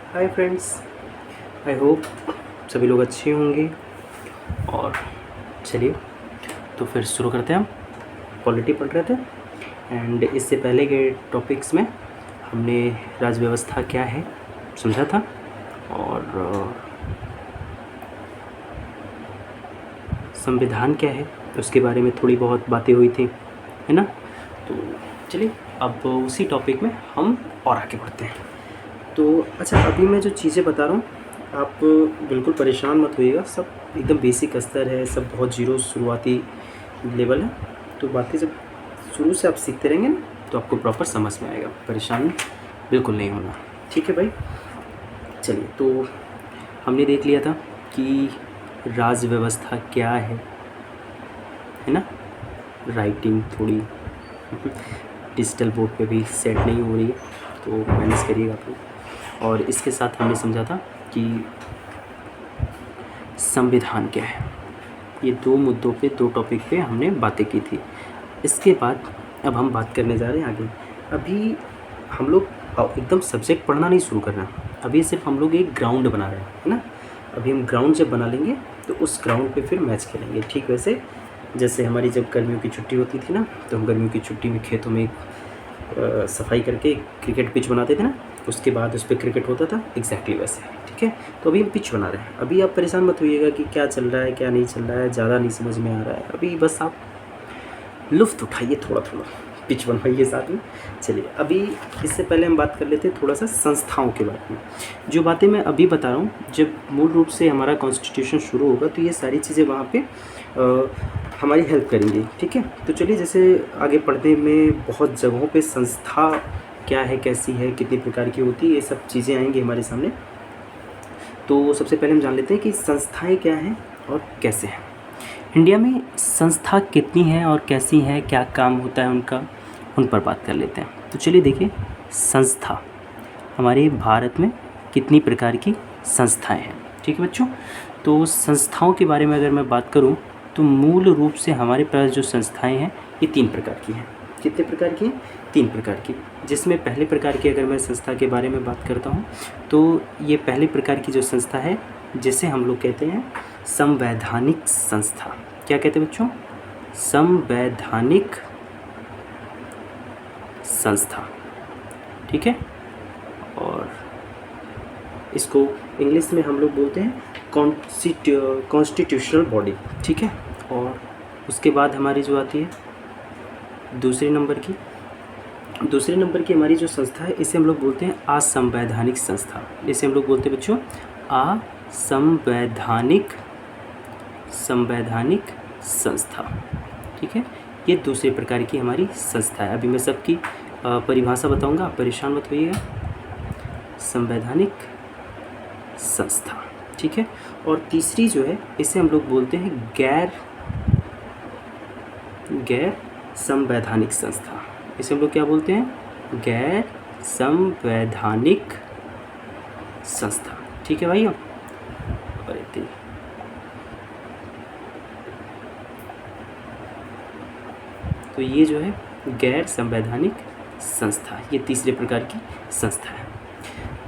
Hi friends, I hope सभी लोग अच्छे होंगे। और चलिए तो फिर शुरू करते हैं। हम पॉलिटी पढ़ रहे थे एंड इससे पहले के टॉपिक्स में हमने राज्य व्यवस्था क्या है समझा था और संविधान क्या है उसके बारे में थोड़ी बहुत बातें हुई थी, है ना। तो चलिए अब उसी टॉपिक में हम और आगे बढ़ते हैं। तो अच्छा, अभी मैं जो चीज़ें बता रहा हूँ आप बिल्कुल परेशान मत होइएगा, सब एकदम बेसिक स्तर है, सब बहुत जीरो शुरुआती लेवल है। तो बातें जब शुरू से आप सीखते रहेंगे ना तो आपको प्रॉपर समझ में आएगा, परेशान बिल्कुल नहीं होना। ठीक है भाई, चलिए तो हमने देख लिया था कि राज्य व्यवस्था क्या है ना। राइटिंग थोड़ी डिजिटल बोर्ड पे भी सेट नहीं हो रही है तो मैनेज करिएगा आप लोग। और इसके साथ हमने समझा था कि संविधान क्या है। ये दो मुद्दों पे, दो टॉपिक पे हमने बातें की थी। इसके बाद अब हम बात करने जा रहे हैं आगे। अभी हम लोग एकदम सब्जेक्ट पढ़ना नहीं शुरू कर रहे हैं, अभी सिर्फ हम लोग एक ग्राउंड बना रहे हैं, है ना। अभी हम ग्राउंड जब बना लेंगे तो उस ग्राउंड पे फिर मैच खेलेंगे। ठीक वैसे जैसे हमारी जब गर्मियों की छुट्टी होती थी ना, तो हम गर्मियों की छुट्टी में खेतों में सफाई करके क्रिकेट पिच बनाते थे ना, उसके बाद उस पर क्रिकेट होता था, एग्जैक्टली वैसे। ठीक है, तो अभी हम पिच बना रहे हैं। अभी आप परेशान मत होइएगा कि क्या चल रहा है क्या नहीं चल रहा है, ज़्यादा नहीं समझ में आ रहा है। अभी बस आप लुफ्त उठाइए, थोड़ा थोड़ा पिच बनवाइए साथ में। चलिए अभी इससे पहले हम बात कर लेते हैं थोड़ा सा संस्थाओं के बारे में। जो बातें मैं अभी बता रहा हूँ, जब मूल रूप से हमारा कॉन्स्टिट्यूशन शुरू होगा तो ये सारी चीज़ें वहाँ पे हमारी हेल्प करेंगी। ठीक है, तो चलिए जैसे आगे पढ़ने में बहुत जगहों पे संस्था क्या है, कैसी है, कितनी प्रकार की होती है, ये सब चीज़ें आएंगी हमारे सामने। तो सबसे पहले हम जान लेते हैं कि संस्थाएं क्या हैं और कैसे हैं। इंडिया में संस्था कितनी हैं और कैसी हैं, क्या काम होता है उनका, उन पर बात कर लेते हैं। तो चलिए देखिए, संस्था हमारे भारत में कितनी प्रकार की संस्थाएं हैं। ठीक है बच्चों, तो संस्थाओं के बारे में अगर मैं बात करूं तो मूल रूप से हमारे पास जो संस्थाएं हैं ये 3 प्रकार की हैं। कितने प्रकार की हैं? 3 प्रकार की। जिसमें पहले प्रकार की अगर मैं संस्था के बारे में बात करता हूं तो ये पहले प्रकार की जो संस्था है जिसे हम लोग कहते हैं संवैधानिक संस्था। क्या कहते हैं बच्चों? संवैधानिक संस्था। ठीक है, और इसको इंग्लिश में हम लोग बोलते हैं कॉन्स्टिट्यूशनल बॉडी। ठीक है, और उसके बाद हमारी जो आती है दूसरे नंबर की हमारी जो संस्था है इसे हम लोग बोलते हैं असंवैधानिक संस्था। इसे हम लोग बोलते हैं बच्चों संवैधानिक संस्था। ठीक है, ये दूसरे प्रकार की हमारी संस्था है। अभी मैं सबकी परिभाषा बताऊंगा, आप परेशान मत होइएगा। संवैधानिक संस्था, ठीक है। और तीसरी जो है इसे हम लोग बोलते हैं गैर संवैधानिक संस्था। इसे हम लोग क्या बोलते हैं? गैर संवैधानिक संस्था। ठीक है भाइयों, तो ये जो है गैर संवैधानिक संस्था, ये तीसरे प्रकार की संस्था है।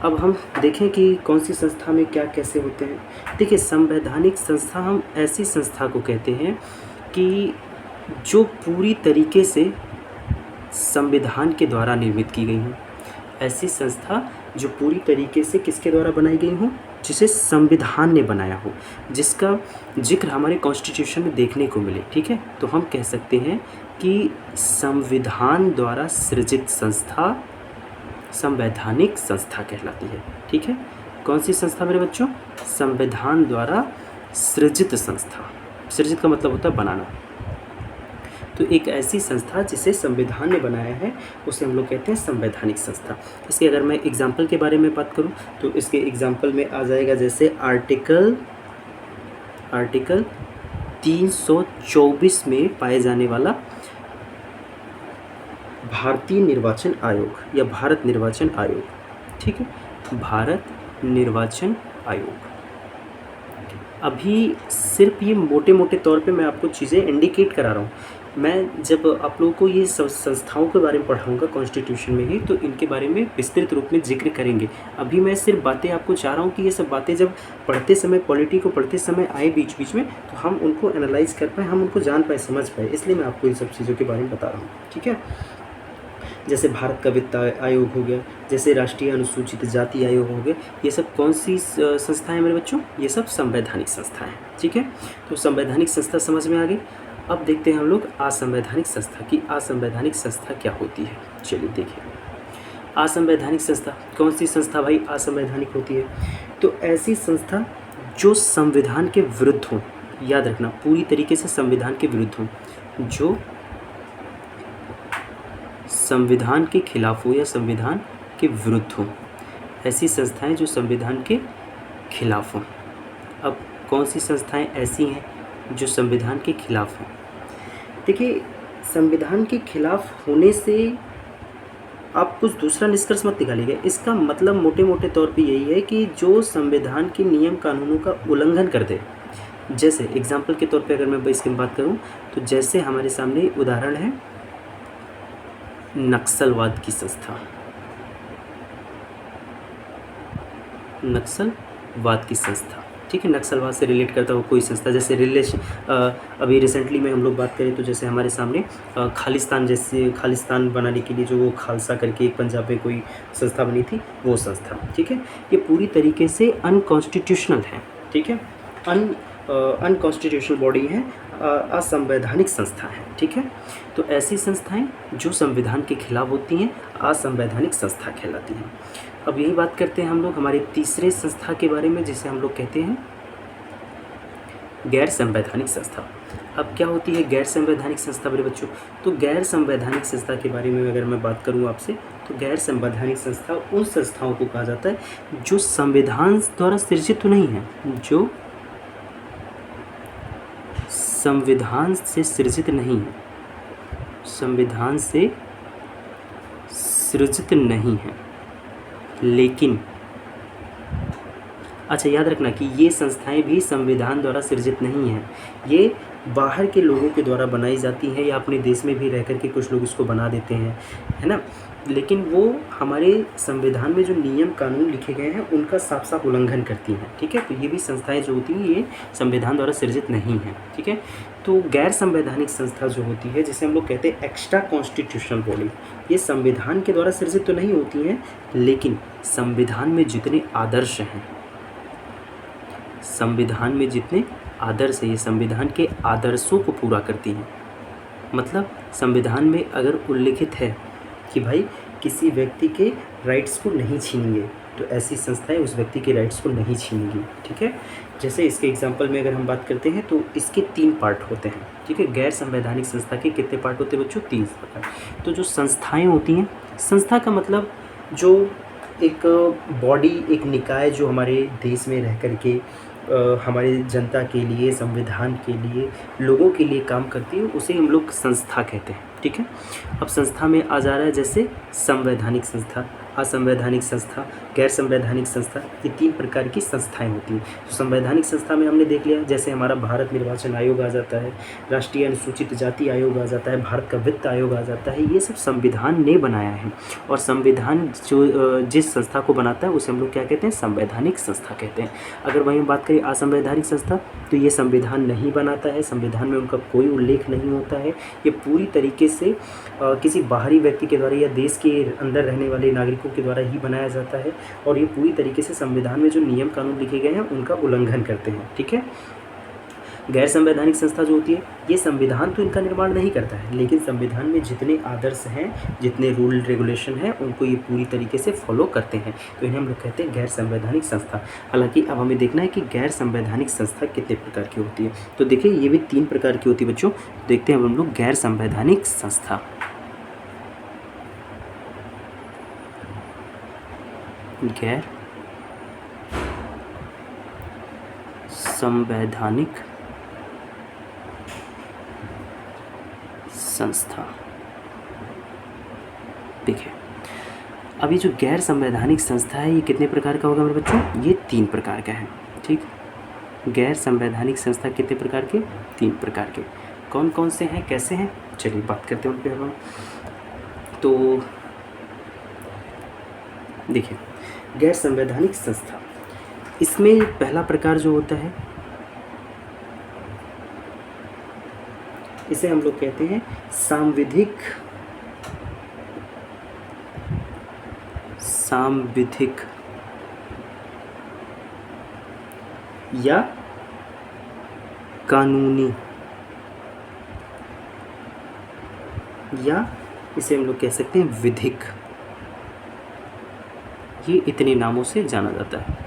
अब हम देखें कि कौन सी संस्था में क्या कैसे होते हैं। देखिए, संवैधानिक संस्था हम ऐसी संस्था को कहते हैं कि जो पूरी तरीके से संविधान के द्वारा निर्मित की गई हो। ऐसी संस्था जो पूरी तरीके से किसके द्वारा बनाई गई हो? जिसे संविधान ने बनाया हो, जिसका जिक्र हमारे कॉन्स्टिट्यूशन में देखने को मिले। ठीक है, तो हम कह सकते हैं कि संविधान द्वारा सृजित संस्था संवैधानिक संस्था कहलाती है। ठीक है, कौन सी संस्था मेरे बच्चों? संविधान द्वारा सृजित संस्था। सृजित का मतलब होता है बनाना। तो एक ऐसी संस्था जिसे संविधान ने बनाया है उसे हम लोग कहते हैं संवैधानिक संस्था। इसके अगर मैं एग्जाम्पल के बारे में बात करूं तो इसके एग्जाम्पल में आ जाएगा जैसे आर्टिकल 324 में पाए जाने वाला भारतीय निर्वाचन आयोग या भारत निर्वाचन आयोग। ठीक है, भारत निर्वाचन आयोग। अभी सिर्फ ये मोटे मोटे तौर पे मैं आपको चीज़ें इंडिकेट करा रहा हूँ। मैं जब आप लोगों को ये संस्थाओं के बारे में पढ़ाऊँगा कॉन्स्टिट्यूशन में ही, तो इनके बारे में विस्तृत रूप में ज़िक्र करेंगे। अभी मैं सिर्फ बातें आपको चाह रहा हूँ कि ये सब बातें जब पढ़ते समय, पॉलिटी को पढ़ते समय आए बीच-बीच में, तो हम उनको एनालाइज़ कर पाएँ, हम उनको जान पाएँ, समझ पाएँ, इसलिए मैं आपको इन सब चीज़ों के बारे में बता रहा हूँ, ठीक है? जैसे भारत का वित्त आयोग हो गया, जैसे राष्ट्रीय अनुसूचित जाति आयोग हो गया, ये सब कौन सी संस्थाएं हैं मेरे बच्चों? ये सब संवैधानिक संस्थाएं, ठीक है? तो संवैधानिक संस्था समझ में आ गई। अब देखते हैं हम लोग असंवैधानिक संस्था की। असंवैधानिक संस्था क्या होती है? चलिए देखिए, असंवैधानिक संस्था कौन सी संस्था भाई असंवैधानिक होती है? तो ऐसी संस्था जो संविधान के विरुद्ध हो, याद रखना, पूरी तरीके से संविधान के विरुद्ध हो, जो संविधान के खिलाफ हो या संविधान के विरुद्ध हो, ऐसी संस्थाएं जो संविधान के खिलाफ हो। अब कौन सी संस्थाएं ऐसी हैं जो संविधान के खिलाफ हैं? देखिए, संविधान के खिलाफ होने से आप कुछ दूसरा निष्कर्ष मत निकालिएगा। इसका मतलब मोटे मोटे तौर पे यही है कि जो संविधान के नियम कानूनों का उल्लंघन कर दे। जैसे एग्जाम्पल के तौर पे अगर मैं इसकी बात करूं, तो जैसे हमारे सामने उदाहरण है नक्सलवाद की संस्था। नक्सलवाद की संस्था, ठीक है, नक्सलवाद से रिलेट करता हुआ कोई संस्था, जैसे अभी रिसेंटली में हम लोग बात करें तो जैसे हमारे सामने खालिस्तान, जैसे खालिस्तान बनाने के लिए जो वो खालसा करके एक पंजाब में कोई संस्था बनी थी, वो संस्था, ठीक है, ये पूरी तरीके से अनकॉन्स्टिट्यूशनल है, ठीक है, अनकॉन्स्टिट्यूशनल बॉडी है, असंवैधानिक संस्था है, ठीक है। तो ऐसी संस्थाएं जो संविधान के खिलाफ होती हैं असंवैधानिक संस्था कहलाती हैं। अब यही बात करते हैं हम लोग हमारे तीसरे संस्था के बारे में, जिसे हम लोग कहते हैं गैर संवैधानिक संस्था। अब क्या होती है गैर संवैधानिक संस्था मेरे बच्चों? तो गैर संवैधानिक संस्था के बारे में अगर मैं बात करूं आपसे, तो गैर संवैधानिक संस्था उन संस्थाओं को कहा जाता है जो संविधान द्वारा सृजित तो नहीं है, जो संविधान से सृजित नहीं है, संविधान से सृजित नहीं है, लेकिन अच्छा याद रखना कि ये संस्थाएं भी संविधान द्वारा सृजित नहीं हैं, ये बाहर के लोगों के द्वारा बनाई जाती हैं, या अपने देश में भी रह कर के कुछ लोग इसको बना देते हैं, है ना, लेकिन वो हमारे संविधान में जो नियम कानून लिखे गए हैं उनका साफ साफ उल्लंघन करती हैं, ठीक है। तो ये भी संस्थाएं जो होती हैं ये संविधान द्वारा सृजित नहीं हैं, ठीक है। तो गैर संवैधानिक संस्था जो होती है, जिसे हम लोग कहते हैं एक्स्ट्रा कॉन्स्टिट्यूशनल बॉडी, ये संविधान के द्वारा सृजित तो नहीं होती हैं, लेकिन संविधान में जितने आदर्श हैं, संविधान में जितने आदर्श है, ये संविधान के आदर्शों को पूरा करती हैं। मतलब संविधान में अगर उल्लिखित है कि भाई किसी व्यक्ति के राइट्स को नहीं छीनेंगे, तो ऐसी संस्थाएं उस व्यक्ति के राइट्स को नहीं छीनेंगी, ठीक है। जैसे इसके एग्जांपल में अगर हम बात करते हैं तो इसके 3 पार्ट होते हैं, ठीक है। गैर संवैधानिक संस्था के कितने पार्ट होते हैं बच्चों? 3 प्रकार। तो जो संस्थाएं होती हैं, संस्था का मतलब जो एक बॉडी, एक निकाय जो हमारे देश में रह कर के हमारे जनता के लिए, संविधान के लिए, लोगों के लिए काम करती है, उसे हम लोग संस्था कहते हैं, ठीक है। अब संस्था में आ जा रहा है जैसे संवैधानिक संस्था, असंवैधानिक संस्था, गैर संवैधानिक संस्था, ये 3 प्रकार की संस्थाएं होती हैं। तो संवैधानिक संस्था में हमने देख लिया, जैसे हमारा भारत निर्वाचन आयोग आ जाता है, राष्ट्रीय अनुसूचित जाति आयोग आ जाता है, भारत का वित्त आयोग आ जाता है, ये सब संविधान ने बनाया है। और संविधान जो जिस संस्था को बनाता है उसे हम लोग क्या कहते हैं? संवैधानिक संस्था कहते हैं। अगर वहीं बात करें असंवैधानिक संस्था, तो ये संविधान नहीं बनाता है, संविधान में उनका कोई उल्लेख नहीं होता है, ये पूरी तरीके से किसी बाहरी व्यक्ति के द्वारा या देश के अंदर रहने वाले नागरिकों के द्वारा ही बनाया जाता है, और ये पूरी तरीके से संविधान में जो नियम कानून लिखे गए हैं उनका उल्लंघन करते हैं, ठीक है। गैर संवैधानिक संस्था जो होती है, ये संविधान तो इनका निर्माण नहीं करता है, लेकिन संविधान में जितने आदर्श हैं, जितने रूल रेगुलेशन हैं, उनको ये पूरी तरीके से फॉलो करते हैं, तो इन्हें हम लोग कहते हैं गैर संवैधानिक संस्था। हालांकि अब हमें देखना है कि गैर संवैधानिक संस्था कितने प्रकार की होती है। तो देखिए ये भी 3 प्रकार की होती है बच्चों। देखते हैं अब हम लोग गैर संवैधानिक संस्था। गैर संवैधानिक संस्था। देखिए अब ये जो गैर संवैधानिक संस्था है, ये कितने प्रकार का होगा मेरे बच्चों? ये 3 प्रकार का है, ठीक। गैर संवैधानिक संस्था कितने प्रकार के? 3 प्रकार के। कौन कौन से हैं, कैसे हैं, चलिए बात करते हैं उन पर हम। तो देखिए, गैर संवैधानिक संस्था, इसमें पहला प्रकार जो होता है इसे हम लोग कहते हैं सांविधिक या कानूनी, या इसे हम लोग कह सकते हैं विधिक, ये इतने नामों से जाना जाता है।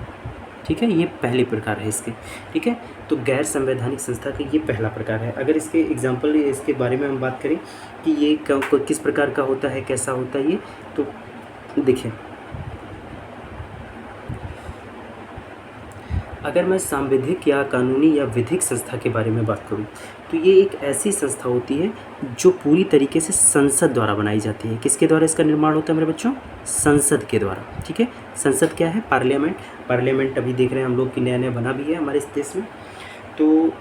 ठीक है, ये पहले प्रकार है इसके। ठीक है, तो गैर संवैधानिक संस्था का ये पहला प्रकार है। अगर इसके एग्जाम्पल, इसके बारे में हम बात करें कि ये किस प्रकार का होता है, कैसा होता है ये, तो देखिए, अगर मैं सांविधिक या कानूनी या विधिक संस्था के बारे में बात करूं, तो ये एक ऐसी संस्था होती है जो पूरी तरीके से संसद द्वारा बनाई जाती है। किसके द्वारा इसका निर्माण होता है मेरे बच्चों? संसद के द्वारा। ठीक है, संसद क्या है? पार्लियामेंट। पार्लियामेंट अभी देख रहे हैं हम लोग कि नया नया बना भी है हमारे इस देश में। तो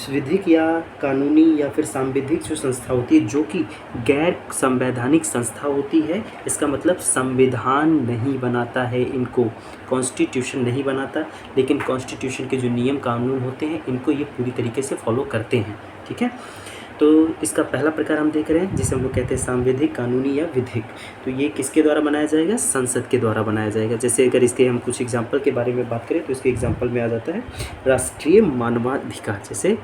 विधिक या कानूनी या फिर सांविधिक जो संस्था होती है, जो कि गैर संवैधानिक संस्था होती है, इसका मतलब संविधान नहीं बनाता है इनको, कॉन्स्टिट्यूशन नहीं बनाता, लेकिन कॉन्स्टिट्यूशन के जो नियम कानून होते हैं इनको ये पूरी तरीके से फॉलो करते हैं। ठीक है, तो इसका पहला प्रकार हम देख रहे हैं जिसे हम लोग कहते हैं सांविधिक, कानूनी या विधिक। तो ये किसके द्वारा बनाया जाएगा? संसद के द्वारा बनाया जाएगा। जैसे अगर इसके हम कुछ एग्जाम्पल के बारे में बात करें तो इसके एग्जाम्पल में आ जाता है राष्ट्रीय मानवाधिकार। जैसे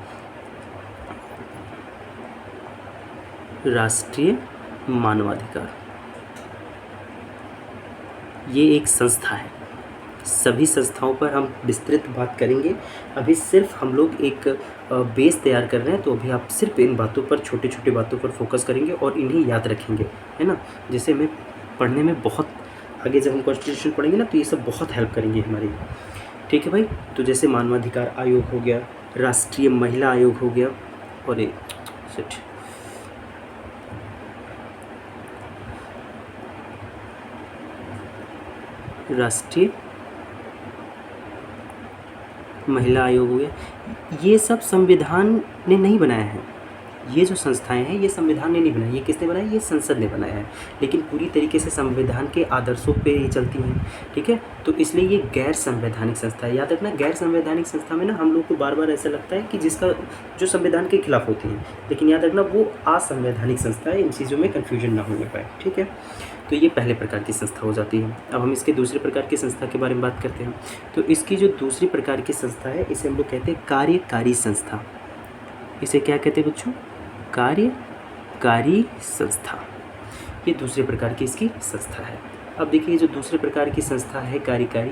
राष्ट्रीय मानवाधिकार, ये एक संस्था है। सभी संस्थाओं पर हम विस्तृत बात करेंगे। अभी सिर्फ हम लोग एक बेस तैयार कर रहे हैं, तो अभी आप सिर्फ इन बातों पर, छोटे छोटे बातों पर फोकस करेंगे और इन्हें याद रखेंगे, है ना। जैसे हमें पढ़ने में बहुत आगे जब हम कॉन्स्टिट्यूशन पढ़ेंगे ना, तो ये सब बहुत हेल्प करेंगे हमारी। ठीक है भाई, तो जैसे मानवाधिकार आयोग हो गया, राष्ट्रीय महिला आयोग हो गया, और एक राष्ट्रीय महिला आयोग हो गया, ये सब संविधान ने नहीं बनाया है। ये जो संस्थाएं हैं ये संविधान ने नहीं बनाई, ये किसने बनाया? ये संसद ने बनाया है, लेकिन पूरी तरीके से संविधान के आदर्शों पे ये चलती हैं। ठीक है, तो इसलिए ये गैर संवैधानिक संस्था है। याद रखना, गैर संवैधानिक संस्था में ना हम लोग को बार बार ऐसा लगता है कि जिसका जो संविधान के खिलाफ होती हैं, लेकिन याद रखना वो असंवैधानिक संस्था है। इन चीज़ों में कन्फ्यूजन ना होने पाए। ठीक है, तो ये पहले प्रकार की संस्था हो जाती है। अब हम इसके दूसरे प्रकार की संस्था के बारे में बात करते हैं। तो इसकी जो दूसरी प्रकार की संस्था है, इसे हम लोग कहते हैं कार्यकारी संस्था। इसे क्या कहते हैं बच्चों? कार्यकारी संस्था। ये दूसरे प्रकार की इसकी संस्था है। अब देखिए, जो दूसरे प्रकार की संस्था है कार्यकारी,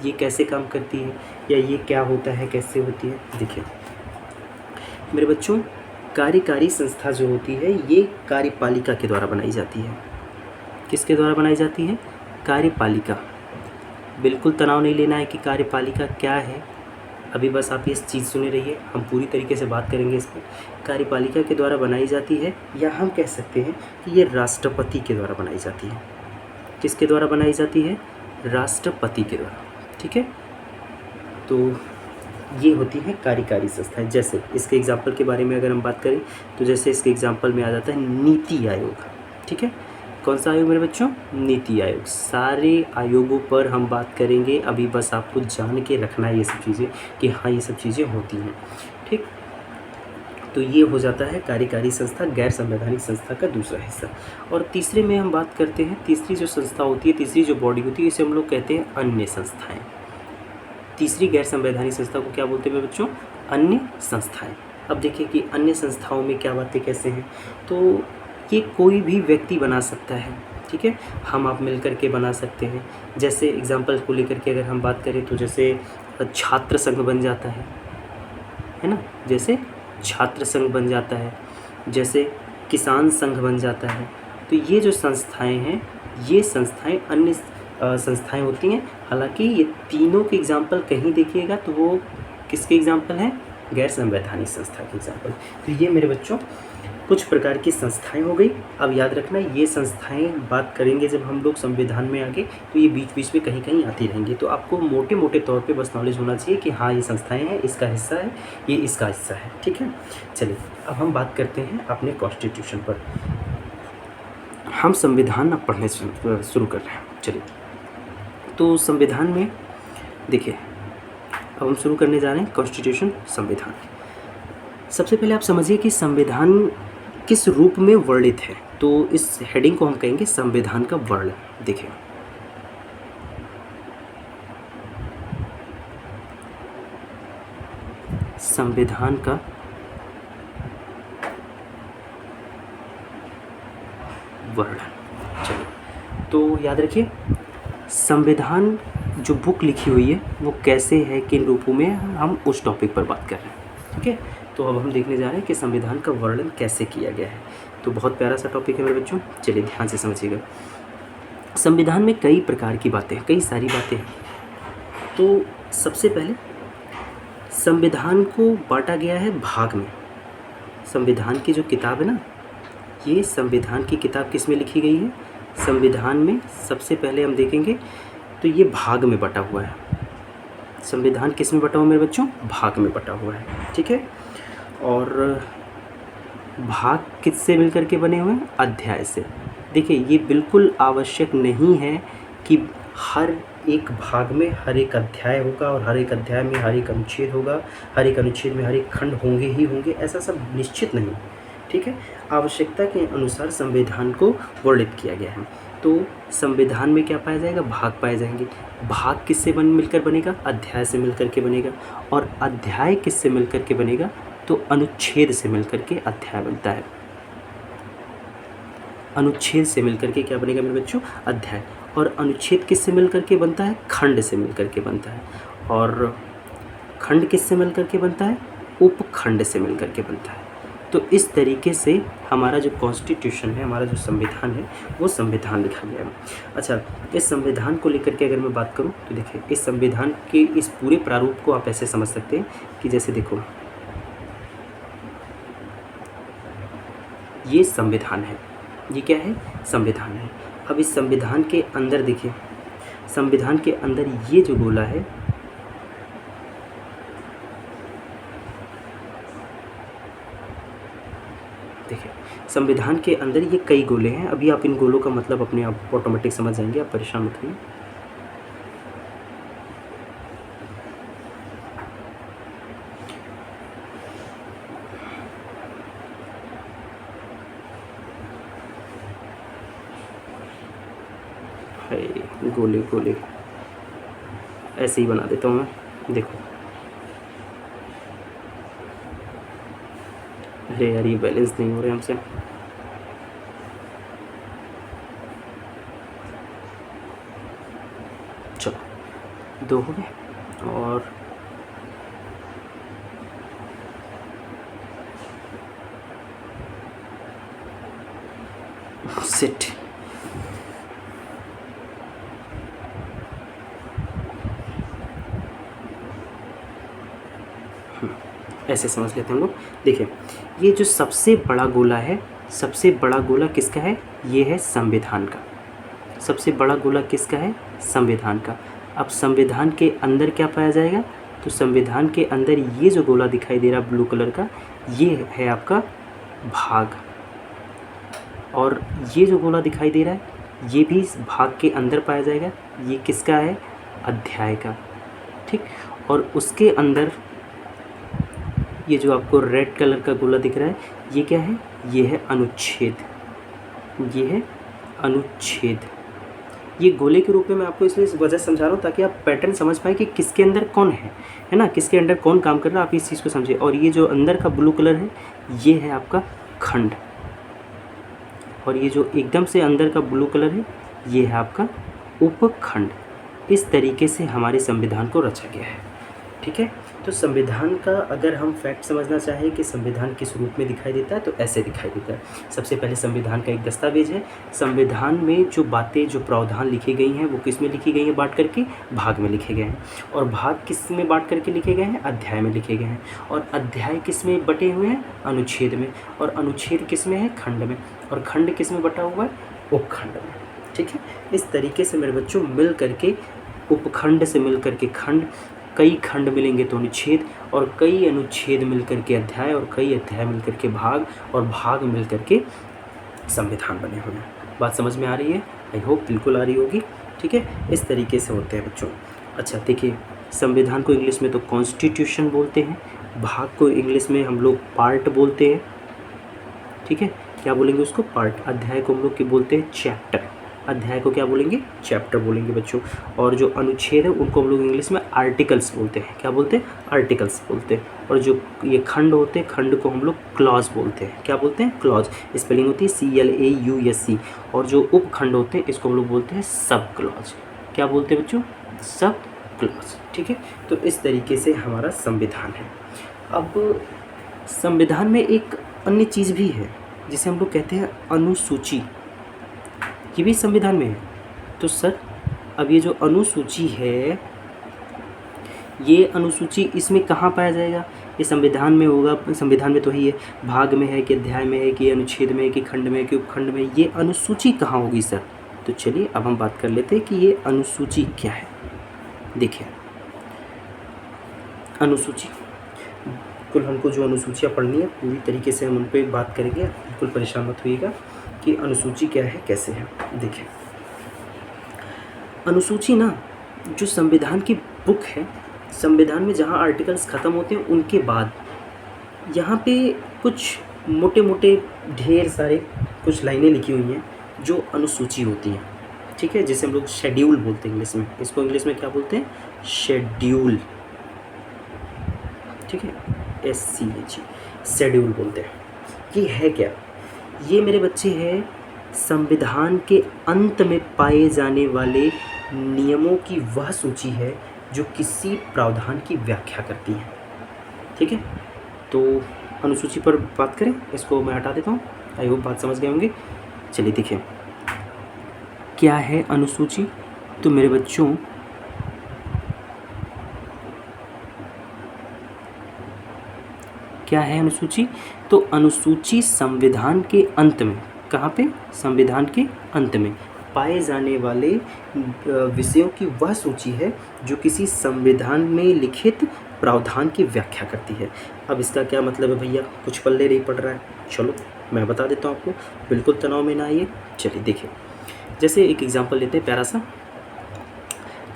ये कैसे काम करती है या ये क्या होता है, कैसे होती है? देखिए मेरे बच्चों, कार्यकारी संस्था जो होती है ये कार्यपालिका के द्वारा बनाई जाती है। किसके द्वारा बनाई जाती है? कार्यपालिका। बिल्कुल तनाव नहीं लेना है कि कार्यपालिका क्या है, अभी बस आप ये चीज़ सुने रहिए, हम पूरी तरीके से बात करेंगे इस पर। कार्यपालिका के द्वारा बनाई जाती है, या हम कह सकते हैं कि ये राष्ट्रपति के द्वारा बनाई जाती है। किसके द्वारा बनाई जाती है? राष्ट्रपति के द्वारा। ठीक है, तो ये होती है कार्यकारी संस्थाएं। जैसे इसके एग्जाम्पल के बारे में अगर हम बात करें, तो जैसे इसके एग्जाम्पल में आ जाता है नीति आयोग। ठीक है, कौन सा आयोग मेरे बच्चों? नीति आयोग। सारे आयोगों पर हम बात करेंगे, अभी बस आपको जान के रखना है ये सब चीज़ें कि हाँ ये सब चीज़ें होती हैं। ठीक, तो ये हो जाता है कार्यकारी संस्था, गैर संवैधानिक संस्था का दूसरा हिस्सा। और तीसरे में हम बात करते हैं, तीसरी जो संस्था होती है, तीसरी जो बॉडी होती है, इसे हम लोग कहते हैं अन्य संस्थाएँ। तीसरी गैर संवैधानिक संस्था को क्या बोलते हैं मेरे बच्चों? अन्य संस्थाएँ। अब देखिए कि अन्य संस्थाओं में क्या बातें कैसे हैं, तो ये कोई भी व्यक्ति बना सकता है। ठीक है, हम आप मिल कर के बना सकते हैं। जैसे एग्जाम्पल को लेकर के अगर हम बात करें, तो जैसे छात्र संघ बन जाता है ना, जैसे छात्र संघ बन जाता है, जैसे किसान संघ बन जाता है। तो ये जो संस्थाएं हैं, ये संस्थाएं अन्य संस्थाएं होती हैं। हालांकि ये तीनों के एग्जाम्पल कहीं देखिएगा तो वो किसके एग्जाम्पल हैं? गैर संवैधानिक संस्था के एग्जाम्पल। तो ये मेरे बच्चों कुछ प्रकार की संस्थाएं हो गई। अब याद रखना ये संस्थाएं बात करेंगे जब हम लोग संविधान में आगे, तो ये बीच बीच में कहीं कहीं आती रहेंगी। तो आपको मोटे मोटे तौर पे बस नॉलेज होना चाहिए कि हाँ ये संस्थाएं हैं, इसका हिस्सा है, ये इसका हिस्सा है। ठीक है, चलिए अब हम बात करते हैं अपने कॉन्स्टिट्यूशन पर। हम संविधान अब पढ़ने शुरू कर रहे हैं। चलिए, तो संविधान में देखिए, अब हम शुरू करने जा रहे हैं कॉन्स्टिट्यूशन, संविधान। सबसे पहले आप समझिए कि संविधान किस रूप में वर्णित है। तो इस हेडिंग को हम कहेंगे संविधान का वर्णन। देखिए, संविधान का वर्णन। चलिए, तो याद रखिए संविधान जो बुक लिखी हुई है वो कैसे है, किन रूपों में, हम उस टॉपिक पर बात कर रहे हैं। ठीक है, तो अब हम देखने जा रहे हैं कि संविधान का वर्णन कैसे किया गया है। तो बहुत प्यारा सा टॉपिक है मेरे बच्चों, चलिए ध्यान से समझिएगा। संविधान में कई प्रकार की बातें, कई सारी बातें हैं। तो सबसे पहले संविधान को बांटा गया है भाग में। संविधान की जो किताब है ना, ये संविधान की किताब किस में लिखी गई है, संविधान में। सबसे पहले हम देखेंगे तो ये भाग में बटा हुआ है। संविधान किस में बटा हुआ है मेरे बच्चों, भाग में बटा हुआ है। ठीक है, और भाग किससे मिलकर के बने हुए हैं, अध्याय से। देखिए, ये बिल्कुल आवश्यक नहीं है कि हर एक भाग में हर एक अध्याय होगा और हर एक अध्याय में हर एक अनुच्छेद होगा, हर एक अनुच्छेद में हर एक खंड होंगे ही होंगे, ऐसा सब निश्चित नहीं। ठीक है, आवश्यकता के अनुसार संविधान को वर्णित किया गया है। तो संविधान में क्या पाया जाएगा, भाग पाए जाएंगे। भाग किससे मिलकर बनेगा, अध्याय से मिलकर के बनेगा। और अध्याय किससे मिलकर के बनेगा, तो अनुच्छेद से मिलकर के अध्याय बनता है। अनुच्छेद से मिलकर के क्या बनेगा मेरे बच्चों, अध्याय। और अनुच्छेद किससे मिलकर के बनता है, खंड से मिलकर के बनता है। और खंड किससे मिलकर के बनता है, उपखंड से मिलकर के बनता है। तो इस तरीके से हमारा जो कॉन्स्टिट्यूशन है, हमारा जो संविधान है, वो संविधान लिखा गया है। अच्छा, इस संविधान को लेकर के अगर मैं बात करूं तो देखिए, इस संविधान के इस पूरे प्रारूप को आप ऐसे समझ सकते हैं कि जैसे देखो, ये संविधान है, ये क्या है, संविधान है। अब इस संविधान के अंदर देखिए, संविधान के अंदर ये जो गोला है, देखिए संविधान के अंदर ये कई गोले हैं। अभी आप इन गोलों का मतलब अपने आप ऑटोमेटिक समझ जाएंगे, आप परेशान मत होइए। गोले गोले ऐसे ही बना देता हूँ मैं, देखो। अरे यार, ये बैलेंस नहीं हो रहे हमसे। चलो, 2 हो गए। और सिट, ऐसे समझ लेते हैं हम लोग। देखिए, ये जो सबसे बड़ा गोला है, सबसे बड़ा गोला किसका है, ये है संविधान का। सबसे बड़ा गोला किसका है, संविधान का। अब संविधान के अंदर क्या पाया जाएगा, तो संविधान के अंदर ये जो गोला दिखाई दे रहा है ब्लू कलर का, ये है आपका भाग। और ये जो गोला दिखाई दे रहा है, ये भी भाग के अंदर पाया जाएगा। ये किसका है, अध्याय का। ठीक, और उसके अंदर ये जो आपको रेड कलर का गोला दिख रहा है, ये क्या है, ये है अनुच्छेद। ये है अनुच्छेद। ये गोले के रूप में मैं आपको इसलिए इस वजह समझा रहा हूँ ताकि आप पैटर्न समझ पाएँ कि किसके अंदर कौन है ना, किसके अंदर कौन काम कर रहा है, आप इस चीज़ को समझिए। और ये जो अंदर का ब्लू कलर है, ये है आपका खंड। और ये जो एकदम से अंदर का ब्लू कलर है, ये है आपका उपखंड। इस तरीके से हमारे संविधान को रचा गया है। ठीक है, तो संविधान का अगर हम फैक्ट समझना चाहें कि संविधान किस रूप में दिखाई देता है तो ऐसे दिखाई देता है। सबसे पहले संविधान का एक दस्तावेज है। संविधान में जो बातें, जो प्रावधान लिखी गई हैं वो किस में लिखी गई हैं? बांट करके भाग में लिखे गए हैं। और भाग किस में बांट करके लिखे गए हैं? अध्याय में लिखे गए हैं। और अध्याय किस में बटे हुए हैं? अनुच्छेद में। और अनुच्छेद किस में है? खंड में। और खंड किस में बटा हुआ है? उपखंड में। ठीक है, इस तरीके से मेरे बच्चों मिल करके उपखंड से मिल करके खंड, कई खंड मिलेंगे तो अनुच्छेद, और कई अनुच्छेद मिलकर के अध्याय, और कई अध्याय मिलकर के भाग, और भाग मिलकर के संविधान बने हुए हैं। बात समझ में आ रही है? आई होप बिल्कुल आ रही होगी। ठीक है, इस तरीके से होते हैं बच्चों। अच्छा देखिए, संविधान को इंग्लिश में तो कॉन्स्टिट्यूशन बोलते हैं, भाग को इंग्लिश में हम लोग पार्ट बोलते हैं। ठीक है, क्या बोलेंगे उसको? पार्ट। अध्याय को हम लोग क्या बोलते हैं? चैप्टर। अध्याय को क्या बोलेंगे? चैप्टर बोलेंगे बच्चों। और जो अनुच्छेद है उनको हम लोग इंग्लिश में आर्टिकल्स बोलते हैं। क्या बोलते हैं? आर्टिकल्स बोलते हैं। और जो ये खंड होते हैं, खंड को हम लोग क्लॉज बोलते हैं। क्या बोलते हैं? क्लॉज। स्पेलिंग होती है CLAUSE। और जो उपखंड होते हैं इसको हम लोग बोलते हैं सब क्लॉज। क्या बोलते हैं बच्चों? Sub clause. ठीक है, तो इस तरीके से हमारा संविधान है। अब संविधान में एक अन्य चीज़ भी है जिसे हम लोग कहते हैं अनुसूची। ये भी संविधान में है। तो सर अब ये जो अनुसूची है, ये अनुसूची इसमें कहाँ पाया जाएगा? ये संविधान में होगा। संविधान में तो ही है, भाग में है कि अध्याय में है कि अनुच्छेद में है कि खंड में है कि उपखंड में? ये अनुसूची कहाँ होगी सर? तो चलिए अब हम बात कर लेते हैं कि ये अनुसूची क्या है। देखिए, अनुसूची बिल्कुल हमको जो अनुसूचियाँ पढ़नी है पूरी तरीके से हम उन पर बात करेंगे, बिल्कुल परेशान मत होइएगा कि अनुसूची क्या है, कैसे है। देखिए, अनुसूची ना जो संविधान की बुक है, संविधान में जहाँ आर्टिकल्स ख़त्म होते हैं उनके बाद यहाँ पे कुछ मोटे मोटे ढेर सारे कुछ लाइनें लिखी हुई हैं जो अनुसूची होती हैं। ठीक है, जिसे हम लोग शेड्यूल बोलते हैं इंग्लिश में। इसको इंग्लिश में क्या बोलते हैं? शेड्यूल। ठीक है, SCH, शेड्यूल बोलते हैं। ये है क्या? ये मेरे बच्चे हैं संविधान के अंत में पाए जाने वाले नियमों की वह सूची है जो किसी प्रावधान की व्याख्या करती है। ठीक है, तो अनुसूची पर बात करें। इसको मैं हटा देता हूँ, आई होप बात समझ गए होंगे। चलिए देखिए, क्या है अनुसूची? तो मेरे बच्चों क्या है अनुसूची? तो अनुसूची संविधान के अंत में, कहाँ पे? संविधान के अंत में पाए जाने वाले विषयों की वह सूची है जो किसी संविधान में लिखित प्रावधान की व्याख्या करती है। अब इसका क्या मतलब है भैया? कुछ पल्ले नहीं पड़ रहा है। चलो मैं बता देता हूँ आपको, बिल्कुल तनाव में ना आइए। चलिए देखिए, जैसे एक एग्जांपल लेते हैं प्यारा सा।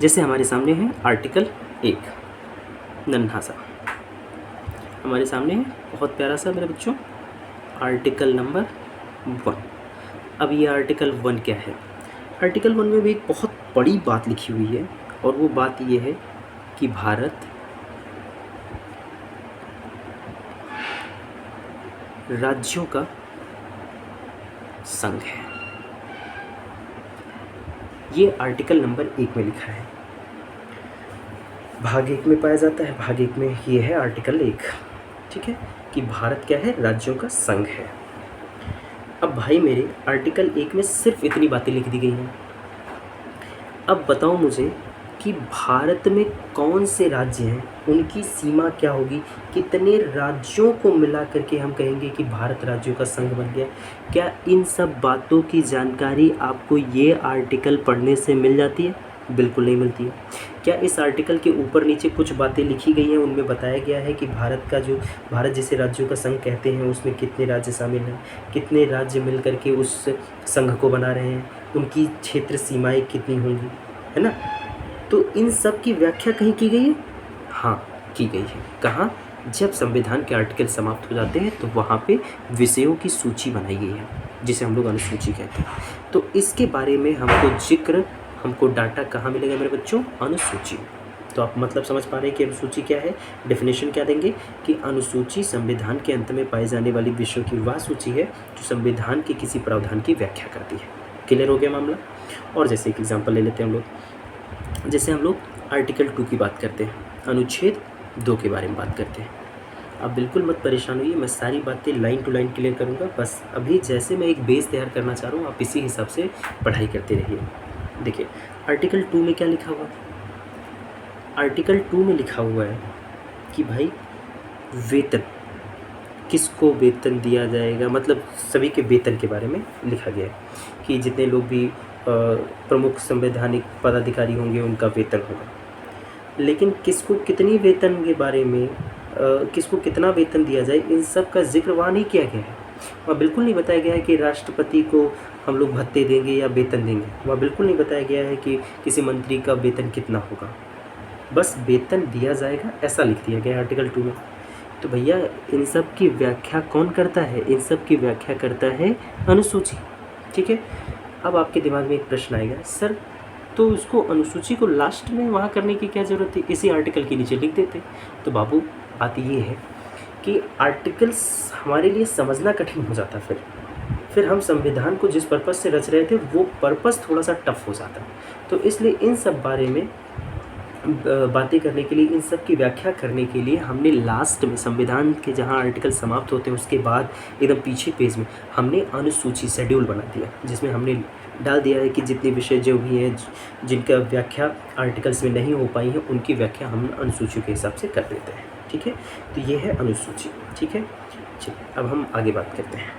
जैसे हमारे सामने है आर्टिकल 1, नन्हा सा हमारे सामने है, बहुत प्यारा सा मेरे बच्चों, आर्टिकल नंबर 1। अब ये आर्टिकल 1 क्या है? आर्टिकल 1 में भी एक बहुत बड़ी बात लिखी हुई है, और वो बात ये है कि भारत राज्यों का संघ है। ये आर्टिकल नंबर 1 में लिखा है। भाग 1 में पाया जाता है। भाग 1 में ये है आर्टिकल 1। ठीक है, कि भारत क्या है? राज्यों का संघ है। अब भाई मेरे आर्टिकल 1 में सिर्फ इतनी बातें लिख दी गई हैं। अब बताओ मुझे कि भारत में कौन से राज्य हैं, उनकी सीमा क्या होगी, कितने राज्यों को मिला करके हम कहेंगे कि भारत राज्यों का संघ बन गया? क्या इन सब बातों की जानकारी आपको ये आर्टिकल पढ़ने से मिल जाती है? बिल्कुल नहीं मिलती है। क्या इस आर्टिकल के ऊपर नीचे कुछ बातें लिखी गई हैं, उनमें बताया गया है कि भारत जिसे राज्यों का संघ कहते हैं उसमें कितने राज्य शामिल हैं, कितने राज्य मिल करके उस संघ को बना रहे हैं, उनकी क्षेत्र सीमाएं कितनी होंगी, है ना? तो इन सब की व्याख्या कहीं की गई है? हाँ, की गई है। कहाँ? जब संविधान के आर्टिकल समाप्त हो जाते हैं तो वहाँ पे विषयों की सूची बनाई गई है, जिसे हम लोग अनुसूची कहते हैं। तो इसके बारे में हमको डाटा कहाँ मिलेगा मेरे बच्चों? अनुसूची। तो आप मतलब समझ पा रहे हैं कि अनुसूची क्या है? डेफिनेशन क्या देंगे कि अनुसूची संविधान के अंत में पाए जाने वाली विषयों की वह सूची है जो संविधान के किसी प्रावधान की व्याख्या करती है। क्लियर हो गया मामला? और जैसे एक एग्जांपल ले लेते हैं हम लोग। जैसे हम लोग आर्टिकल 2 की बात करते हैं, अनुच्छेद 2 के बारे में बात करते हैं। आप बिल्कुल मत परेशान होइए, मैं सारी बातें लाइन टू लाइन क्लियर करूँगा। बस अभी जैसे मैं एक बेस तैयार करना चाह रहा हूँ, आप इसी हिसाब से पढ़ाई करते रहिए। देखिए आर्टिकल 2 में क्या लिखा हुआ है? आर्टिकल 2 में लिखा हुआ है कि भाई वेतन, किसको वेतन दिया जाएगा, मतलब सभी के वेतन के बारे में लिखा गया है कि जितने लोग भी प्रमुख संवैधानिक पदाधिकारी होंगे उनका वेतन होगा। लेकिन किसको कितनी वेतन के बारे में, किसको कितना वेतन दिया जाए, इन सब का जिक्र वहाँ नहीं किया गया है। वहाँ बिल्कुल नहीं बताया गया है कि राष्ट्रपति को हम लोग भत्ते देंगे या वेतन देंगे। वहाँ बिल्कुल नहीं बताया गया है कि किसी मंत्री का वेतन कितना होगा। बस वेतन दिया जाएगा ऐसा लिख दिया गया है आर्टिकल 2 में। तो भैया इन सब की व्याख्या कौन करता है? इन सब की व्याख्या करता है अनुसूची। ठीक है। अब आपके दिमाग में एक प्रश्न आएगा, सर तो उसको अनुसूची को लास्ट में वहाँ करने की क्या ज़रूरत थी, इसी आर्टिकल के नीचे लिख देते। तो बाबू बात ये है कि आर्टिकल्स हमारे लिए समझना कठिन हो जाता, फिर हम संविधान को जिस पर्पज़ से रच रहे थे वो पर्पज़ थोड़ा सा टफ हो जाता। तो इसलिए इन सब बारे में बातें करने के लिए, इन सब की व्याख्या करने के लिए हमने लास्ट में संविधान के जहाँ आर्टिकल समाप्त होते हैं उसके बाद एकदम पीछे पेज में हमने अनुसूची शेड्यूल बना दिया, जिसमें हमने डाल दिया है कि जितने विषय जो भी हैं जिनका व्याख्या आर्टिकल्स में नहीं हो पाई है उनकी व्याख्या हम अनुसूची के हिसाब से कर देते हैं। ठीक है, तो ये है अनुसूची। ठीक है, चलिए अब हम आगे बात करते हैं।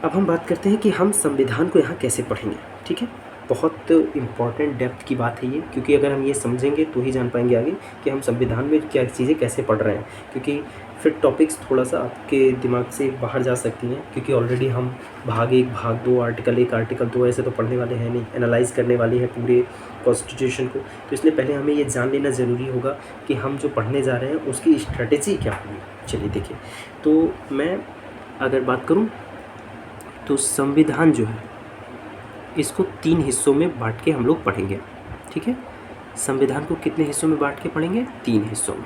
अब हम बात करते हैं कि हम संविधान को यहाँ कैसे पढ़ेंगे। ठीक है, बहुत इम्पॉर्टेंट डेप्थ की बात है ये, क्योंकि अगर हम ये समझेंगे तो ही जान पाएंगे आगे कि हम संविधान में क्या चीज़ें कैसे पढ़ रहे हैं, क्योंकि फिर टॉपिक्स थोड़ा सा आपके दिमाग से बाहर जा सकती हैं, क्योंकि ऑलरेडी हम भाग 1 भाग 2 आर्टिकल 1 आर्टिकल 2 ऐसे तो पढ़ने वाले हैं नहीं, एनालाइज़ करने वाले हैं पूरे कॉन्स्टिट्यूशन को। तो इसलिए पहले हमें ये जान लेना ज़रूरी होगा कि हम जो पढ़ने जा रहे हैं उसकी स्ट्रेटेजी क्या होगी। चलिए देखिए, तो मैं अगर बात करूँ तो संविधान जो है इसको 3 हिस्सों में बांट के हम लोग पढ़ेंगे। ठीक है, संविधान को कितने हिस्सों में बांट के पढ़ेंगे? 3 हिस्सों में।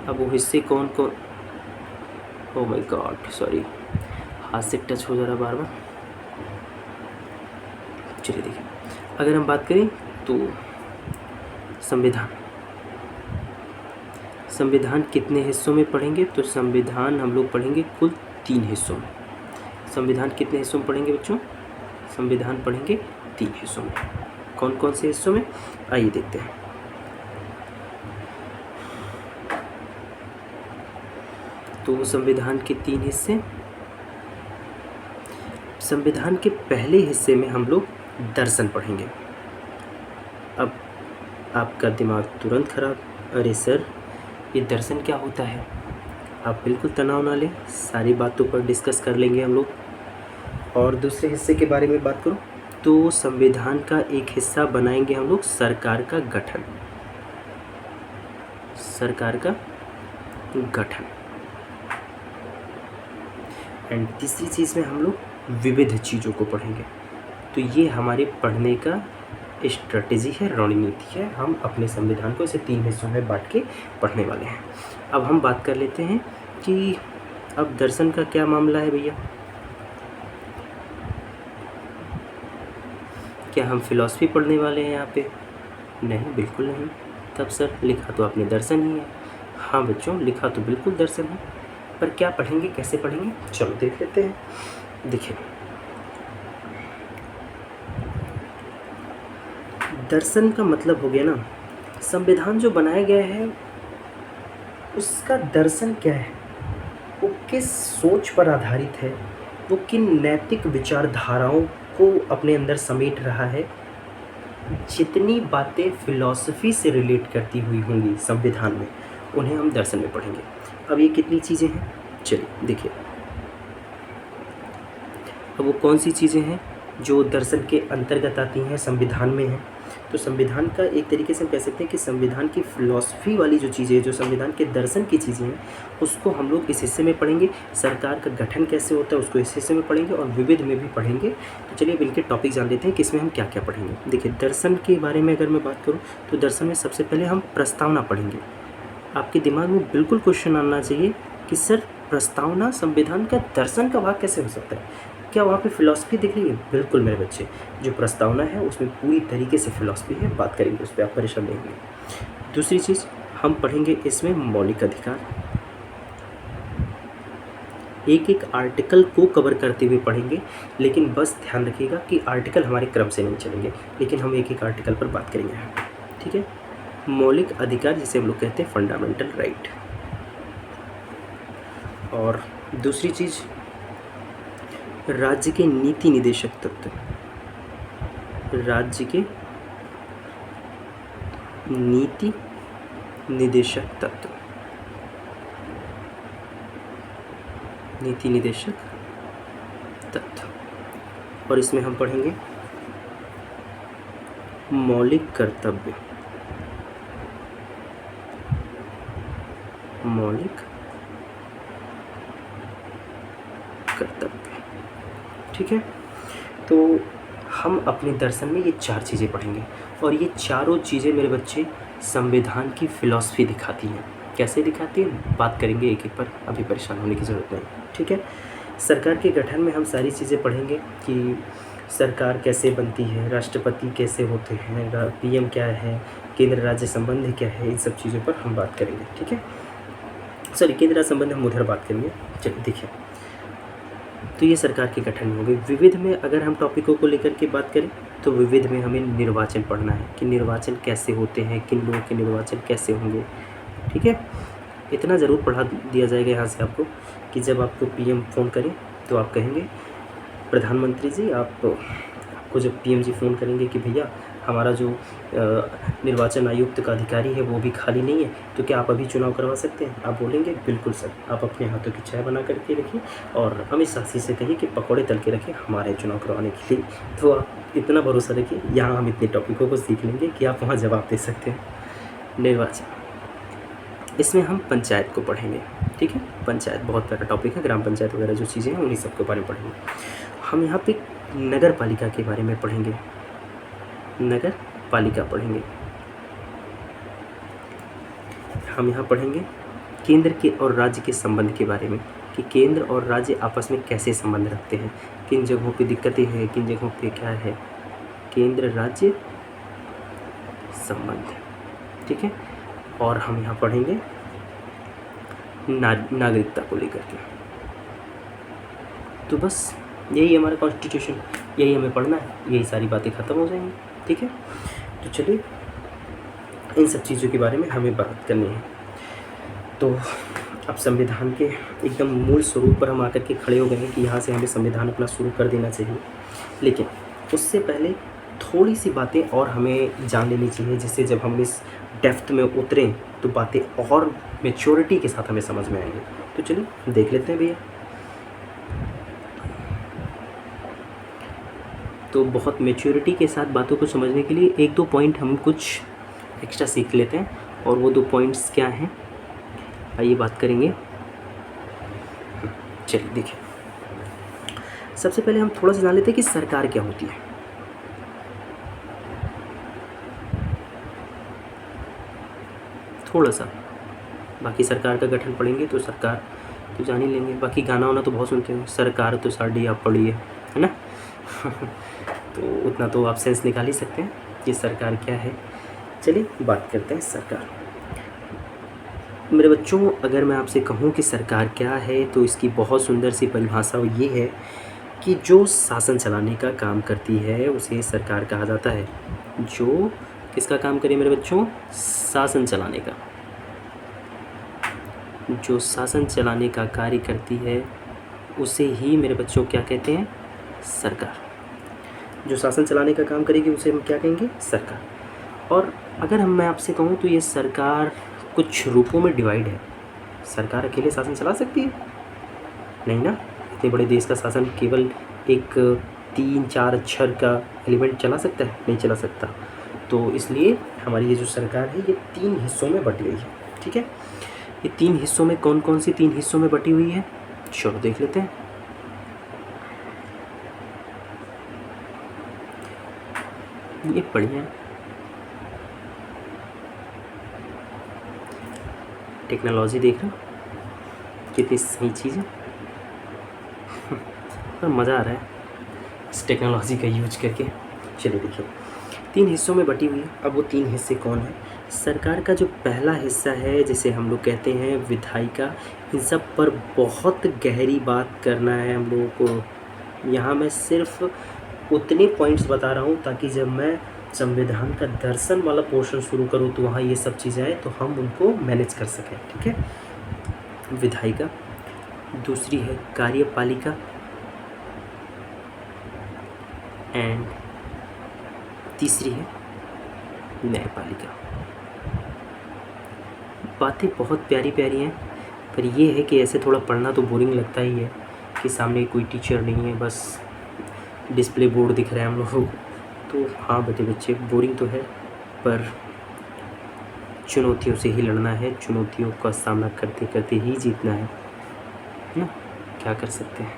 अब वो हिस्से कौन कौन, ओह माय गॉड सॉरी, हाथ से टच हो जा रहा बार बार। चलिए देखिए, अगर हम बात करें तो संविधान कितने हिस्सों में पढ़ेंगे? तो संविधान हम लोग पढ़ेंगे कुल 3 हिस्सों में। संविधान कितने हिस्सों में पढ़ेंगे बच्चों? संविधान पढ़ेंगे 3 हिस्सों में। कौन कौन से हिस्सों में, आइए देखते हैं। तो संविधान के 3 हिस्से। संविधान के पहले हिस्से में हम लोग दर्शन पढ़ेंगे। अब आपका दिमाग तुरंत खराब, अरे सर ये दर्शन क्या होता है? आप बिल्कुल तनाव ना लें, सारी बातों पर डिस्कस कर लेंगे हम लोग। और दूसरे हिस्से के बारे में बात करूं तो संविधान का एक हिस्सा बनाएंगे हम लोग सरकार का गठन। सरकार का गठन। एंड तीसरी चीज़ में हम लोग विविध चीज़ों को पढ़ेंगे। तो ये हमारे पढ़ने का स्ट्रेटेजी है, रणनीति है। हम अपने संविधान को इसे 3 हिस्सों में बांट के पढ़ने वाले हैं। अब हम बात कर लेते हैं कि अब दर्शन का क्या मामला है भैया। क्या हम फिलॉसफी पढ़ने वाले हैं यहाँ पे? नहीं, बिल्कुल नहीं। तब सर लिखा तो आपने दर्शन ही है। हाँ बच्चों, लिखा तो बिल्कुल दर्शन है, पर क्या पढ़ेंगे, कैसे पढ़ेंगे, चलो देख लेते हैं। देखिए, दर्शन का मतलब हो गया ना, संविधान जो बनाया गया है उसका दर्शन क्या है, वो किस सोच पर आधारित है, वो किन नैतिक विचारधाराओं को अपने अंदर समेट रहा है। जितनी बातें फिलॉसफी से रिलेट करती हुई होंगी संविधान में, उन्हें हम दर्शन में पढ़ेंगे। अब ये कितनी चीज़ें हैं, चलिए देखिए। अब वो कौन सी चीज़ें हैं जो दर्शन के अंतर्गत आती हैं, संविधान में हैं। तो संविधान का एक तरीके से हम कह सकते हैं कि संविधान की फ़िलॉसफी वाली जो चीज़ें, जो संविधान के दर्शन की चीज़ें हैं, उसको हम लोग इस हिस्से में पढ़ेंगे। सरकार का गठन कैसे होता है उसको इस हिस्से में पढ़ेंगे, और विविध में भी पढ़ेंगे। तो चलिए अब इनके टॉपिक जान लेते हैं कि इसमें हम क्या क्या पढ़ेंगे। देखिए, दर्शन के बारे में अगर मैं बात करूँ तो दर्शन में सबसे पहले हम प्रस्तावना पढ़ेंगे। आपके दिमाग में बिल्कुल क्वेश्चन आना चाहिए कि सर प्रस्तावना संविधान का दर्शन का भाग कैसे हो सकता है? क्या वहाँ पे फिलॉसफी दिख रही है? बिल्कुल मेरे बच्चे, जो प्रस्तावना है उसमें पूरी तरीके से फिलॉसफी है, बात करेंगे उस पर, आप परेशान नहीं होंगे। दूसरी चीज़, हम पढ़ेंगे इसमें मौलिक अधिकार। एक एक आर्टिकल को कवर करते हुए पढ़ेंगे, लेकिन बस ध्यान रखिएगा कि आर्टिकल हमारे क्रम से नहीं चलेंगे, लेकिन हम एक एक आर्टिकल पर बात करेंगे। ठीक है, मौलिक अधिकार जिसे हम लोग कहते हैं फंडामेंटल राइट। और दूसरी चीज़, राज्य के नीति निदेशक तत्व, राज्य के नीति निदेशक तत्व, नीति निदेशक तत्व। और इसमें हम पढ़ेंगे मौलिक कर्तव्य, मौलिक कर्तव्य। ठीक है, तो हम अपने दर्शन में ये 4 चीज़ें पढ़ेंगे, और ये चारों चीज़ें मेरे बच्चे संविधान की फ़िलॉसफी दिखाती हैं। कैसे दिखाती है बात करेंगे एक एक पर, अभी परेशान होने की ज़रूरत नहीं। ठीक है, सरकार के गठन में हम सारी चीज़ें पढ़ेंगे कि सरकार कैसे बनती है, राष्ट्रपति कैसे होते हैं, पीएम क्या है, केंद्र राज्य संबंध क्या है, इन सब चीज़ों पर हम बात करेंगे। ठीक है, सॉरी, केंद्र राज्य संबंध हम उधर बात करेंगे। चलिए देखिए, तो ये सरकार के गठन में होगी। विविध में अगर हम टॉपिकों को लेकर के बात करें तो विविध में हमें निर्वाचन पढ़ना है कि निर्वाचन कैसे होते हैं, किन लोगों के निर्वाचन कैसे होंगे। ठीक है, इतना ज़रूर पढ़ा दिया जाएगा यहाँ से आपको कि जब आपको पीएम फ़ोन करें तो आप कहेंगे प्रधानमंत्री जी, आपको जब पीएम जी फ़ोन करेंगे कि भैया हमारा जो निर्वाचन आयुक्त का अधिकारी है वो भी खाली नहीं है, तो क्या आप अभी चुनाव करवा सकते हैं? आप बोलेंगे बिल्कुल सर, आप अपने हाथों की चाय बना करके रखिए और हमें साथी से कहिए कि पकौड़े तल के रखिए हमारे चुनाव करवाने के लिए। तो आप इतना भरोसा रखिए, यहाँ हम इतने टॉपिकों को सीख लेंगे कि आप वहाँ जवाब दे सकते हैं। निर्वाचन, इसमें हम पंचायत को पढ़ेंगे। ठीक है, पंचायत बहुत प्यारा टॉपिक है, ग्राम पंचायत वगैरह जो चीज़ें हैं उन्हीं सब के बारे में पढ़ेंगे। हम यहाँ पे नगर पालिका के बारे में पढ़ेंगे, नगर पालिका पढ़ेंगे। हम यहाँ पढ़ेंगे केंद्र के और राज्य के संबंध के बारे में कि केंद्र और राज्य आपस में कैसे संबंध रखते हैं, किन जगहों पे दिक्कतें हैं, किन जगहों पे क्या है, केंद्र राज्य संबंध। ठीक है, और हम यहाँ पढ़ेंगे नागरिकता को लेकर के। तो बस यही हमारा कॉन्स्टिट्यूशन, यही हमें पढ़ना है, यही सारी बातें ख़त्म हो जाएंगी। ठीक है, तो चलिए इन सब चीज़ों के बारे में हमें बात करनी है। तो अब संविधान के एकदम मूल स्वरूप पर हम आकर के खड़े हो गए हैं कि यहाँ से हमें संविधान अपना शुरू कर देना चाहिए, लेकिन उससे पहले थोड़ी सी बातें और हमें जान लेनी चाहिए, जिससे जब हम इस डेप्थ में उतरें तो बातें और मैच्योरिटी के साथ हमें समझ में आएंगी। तो चलिए देख लेते हैं भैया। तो बहुत मैच्योरिटी के साथ बातों को समझने के लिए 1-2 पॉइंट हम कुछ एक्स्ट्रा सीख लेते हैं, और वो 2 पॉइंट्स क्या हैं आइए बात करेंगे। चलिए देखिए, सबसे पहले हम थोड़ा सा जान लेते हैं कि सरकार क्या होती है। थोड़ा सा, बाकी सरकार का गठन पढ़ेंगे तो सरकार तो जान ही लेंगे, बाकी गाना वाना तो बहुत सुनते हो, सरकार तो साड़ी आप पढ़ी है ना तो उतना तो आप सेंस निकाल ही सकते हैं कि सरकार क्या है। चलिए बात करते हैं सरकार। मेरे बच्चों, अगर मैं आपसे कहूँ कि सरकार क्या है तो इसकी बहुत सुंदर सी परिभाषा ये है कि जो शासन चलाने का काम करती है उसे सरकार कहा जाता है। जो किसका काम करे मेरे बच्चों? शासन चलाने का। जो शासन चलाने का कार्य करती है उसे ही मेरे बच्चों क्या कहते हैं? सरकार। जो शासन चलाने का काम करेगी उसे हम क्या कहेंगे? सरकार। और अगर मैं आपसे कहूँ तो ये सरकार कुछ रूपों में डिवाइड है। सरकार अकेले शासन चला सकती है? नहीं ना, इतने बड़े देश का शासन केवल एक 3-4 अक्षर का एलिमेंट चला सकता है? नहीं चला सकता। तो इसलिए हमारी ये जो सरकार है ये 3 हिस्सों में बटी हुई है। ठीक है, ये 3 हिस्सों में कौन कौन सी 3 हिस्सों में बटी हुई है? चलो देख लेते हैं। ये बढ़िया टेक्नोलॉजी देख रहे हो कितनी सही चीज़ है पर मज़ा आ रहा है इस टेक्नोलॉजी का यूज करके। चलिए देखिए, 3 हिस्सों में बटी हुई है। अब वो 3 हिस्से कौन है? सरकार का जो पहला हिस्सा है जिसे हम लोग कहते हैं विधायिका, इन सब पर बहुत गहरी बात करना है हम लोगों को। यहाँ मैं सिर्फ उतने पॉइंट्स बता रहा हूँ ताकि जब मैं संविधान का दर्शन वाला पोर्शन शुरू करूँ तो वहाँ ये सब चीज़ें आए तो हम उनको मैनेज कर सकें। ठीक है, विधायिका, दूसरी है कार्यपालिका एंड तीसरी है न्यायपालिका। बातें बहुत प्यारी प्यारी हैं, पर ये है कि ऐसे थोड़ा पढ़ना तो बोरिंग लगता ही है कि सामने कोई टीचर नहीं है, बस डिस्प्ले बोर्ड दिख रहा है हम लोगों को। तो हाँ बेटे बच्चे, बोरिंग तो है, पर चुनौतियों से ही लड़ना है, चुनौतियों का सामना करते करते ही जीतना है ना, क्या कर सकते हैं।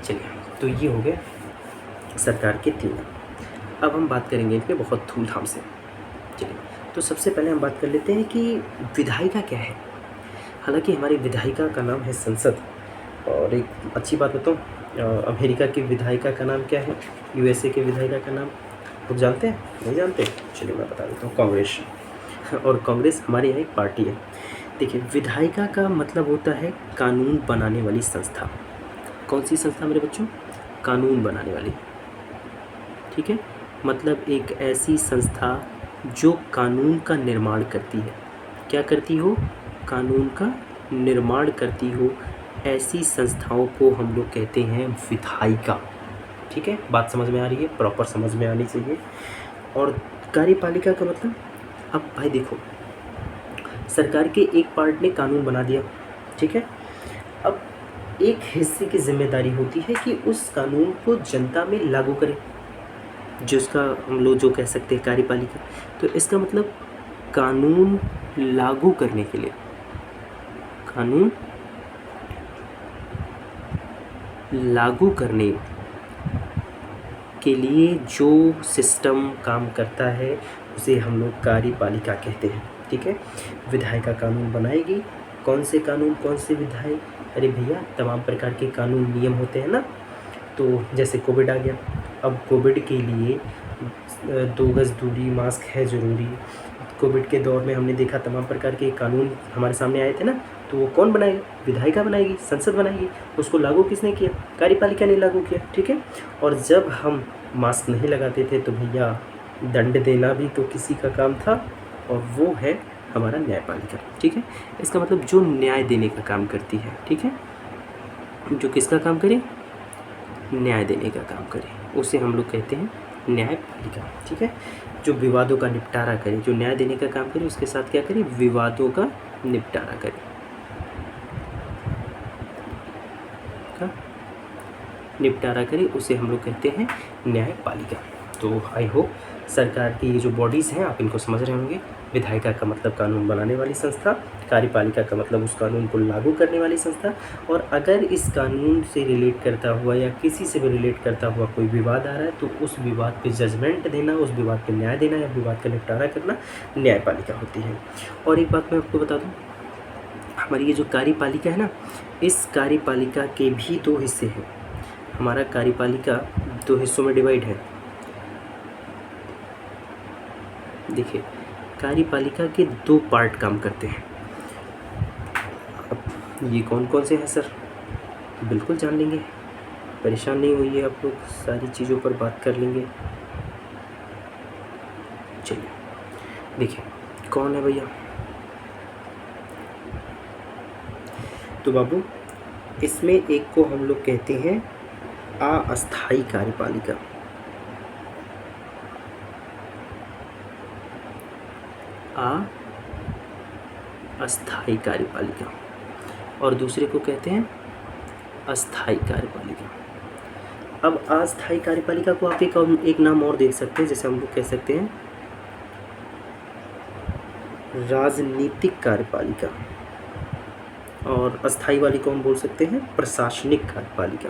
चलिए, तो ये हो गया सरकार के 3। अब हम बात करेंगे इन पे बहुत धूमधाम से। चलिए, तो सबसे पहले हम बात कर लेते हैं कि विधायिका क्या है। हालांकि हमारी विधायिका का नाम है संसद, और एक अच्छी बात बताऊँ, अमेरिका की विधायिका का नाम क्या है, यूएसए के विधायिका का नाम लोग जानते हैं? नहीं जानते? चलिए मैं बता देता हूँ, कांग्रेस। और कांग्रेस हमारे यहाँ एक पार्टी है। देखिए, विधायिका का मतलब होता है कानून बनाने वाली संस्था। कौन सी संस्था मेरे बच्चों? कानून बनाने वाली। ठीक है, मतलब एक ऐसी संस्था जो कानून का निर्माण करती है। क्या करती हो? कानून का निर्माण करती हो। ऐसी संस्थाओं को हम लोग कहते हैं विधायिका। ठीक है, बात समझ में आ रही है? प्रॉपर समझ में आनी चाहिए। और कार्यपालिका का मतलब, अब भाई देखो, सरकार के एक पार्ट ने कानून बना दिया, ठीक है, अब एक हिस्से की जिम्मेदारी होती है कि उस कानून को जनता में लागू करें, जिसका हम लोग जो कह सकते हैं कार्यपालिका। तो इसका मतलब कानून लागू करने के लिए, कानून लागू करने के लिए जो सिस्टम काम करता है उसे हम लोग कार्यपालिका कहते हैं। ठीक है, विधायिका कानून बनाएगी। कौन से कानून, कौन से विधायक? अरे भैया, तमाम प्रकार के कानून नियम होते हैं ना। तो जैसे कोविड आ गया, अब कोविड के लिए 2 गज दूरी, मास्क है ज़रूरी। कोविड के दौर में हमने देखा तमाम प्रकार के कानून हमारे सामने आए थे ना, तो वो कौन बनाएगा? विधायिका बनाएगी, संसद बनाएगी। उसको लागू किसने किया? कार्यपालिका ने लागू किया। ठीक है, और जब हम मास्क नहीं लगाते थे तो भैया दंड देना भी तो किसी का काम था, और वो है हमारा न्यायपालिका। ठीक है, इसका मतलब जो न्याय देने का काम करती है। ठीक है, जो किसका काम करे? न्याय देने का काम करे, उसे हम लोग कहते हैं न्यायपालिका। ठीक है, जो विवादों का निपटारा करे, जो न्याय देने का काम करे, उसके साथ क्या करे? विवादों का निपटारा करे। निपटारा करे, उसे हम लोग कहते हैं न्यायपालिका। तो आई होप सरकार की ये जो बॉडीज़ हैं आप इनको समझ रहे होंगे। विधायिका का मतलब कानून बनाने वाली संस्था, कार्यपालिका का मतलब उस कानून को लागू करने वाली संस्था। और अगर इस कानून से रिलेट करता हुआ या किसी से भी रिलेट करता हुआ कोई विवाद आ रहा है तो उस विवाद पे जजमेंट देना, उस विवाद पे न्याय देना या विवाद का निपटारा करना न्यायपालिका होती है। और एक बात मैं आपको बता दूँ, हमारी ये जो कार्यपालिका है ना, इस कार्यपालिका के भी 2 हिस्से हैं। हमारा कार्यपालिका 2 हिस्सों में डिवाइड है। देखिए, कार्यपालिका के 2 पार्ट काम करते हैं। अब ये कौन कौन से हैं सर? बिल्कुल जान लेंगे, परेशान नहीं होइए आप लोग, सारी चीज़ों पर बात कर लेंगे। चलिए, देखिए कौन है भैया? तो बाबू, इसमें एक को हम लोग कहते हैं अस्थायी कार्यपालिका। अस्थायी कार्यपालिका, और दूसरे को कहते हैं अस्थायी कार्यपालिका। अब अस्थायी कार्यपालिका को आप एक नाम और देख सकते हैं, जैसे हम लोग कह सकते हैं राजनीतिक कार्यपालिका, और अस्थायी वाली को हम बोल सकते हैं प्रशासनिक कार्यपालिका।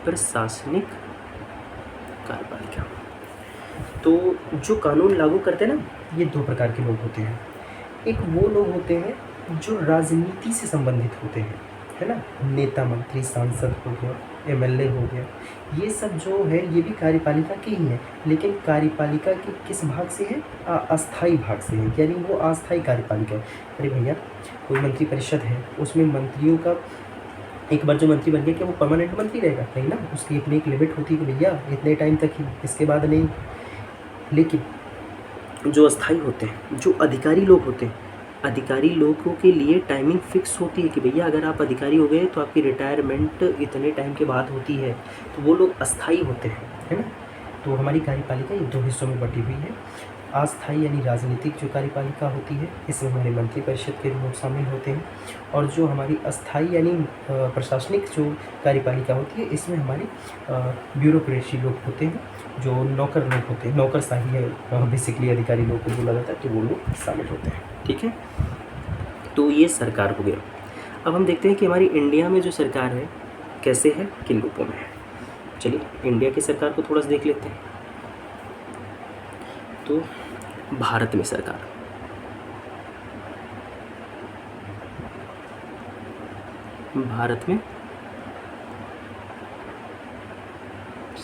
प्रशासनिक कार्यपालिका। तो जो कानून लागू करते हैं ना, ये 2 प्रकार के लोग होते हैं। एक वो लोग होते हैं जो राजनीति से संबंधित होते हैं, है ना, नेता मंत्री सांसद हो गया, एमएलए हो गया, ये सब जो है ये भी कार्यपालिका की ही है, लेकिन कार्यपालिका के किस भाग से है? अस्थाई भाग से है, यानी वो अस्थाई कार्यपालिका है। अरे भैया, कोई मंत्री परिषद है, उसमें मंत्रियों का एक बार जो मंत्री बन गया क्या वो परमानेंट मंत्री रहेगा? नहीं ना, उसकी अपनी एक लिमिट होती है कि भैया इतने टाइम तक ही, इसके बाद नहीं। लेकिन जो अस्थाई होते हैं, जो अधिकारी लोग होते हैं, अधिकारी लोगों के लिए टाइमिंग फिक्स होती है कि भैया अगर आप अधिकारी हो गए तो आपकी रिटायरमेंट इतने टाइम के बाद होती है, तो वो लोग अस्थाई होते हैं, है ना। तो हमारी कार्यपालिका ये दो हिस्सों में बटी हुई है। अस्थाई यानी राजनीतिक जो कार्यपालिका होती है, इसमें हमारे मंत्री परिषद के लोग शामिल होते हैं, और जो हमारी अस्थाई यानी प्रशासनिक जो कार्यपालिका होती है, इसमें हमारी ब्यूरोक्रेसी लोग होते हैं, जो नौकर लोग होते हैं, नौकरशाही है बेसिकली, अधिकारी लोग को बोला जाता है, तो वो लोग शामिल होते हैं। ठीक है, तो ये सरकार हो गया। अब हम देखते हैं कि हमारी इंडिया में जो सरकार है कैसे है, किन रूपों में है। चलिए इंडिया की सरकार को थोड़ा सा देख लेते हैं। तो भारत में सरकार, भारत में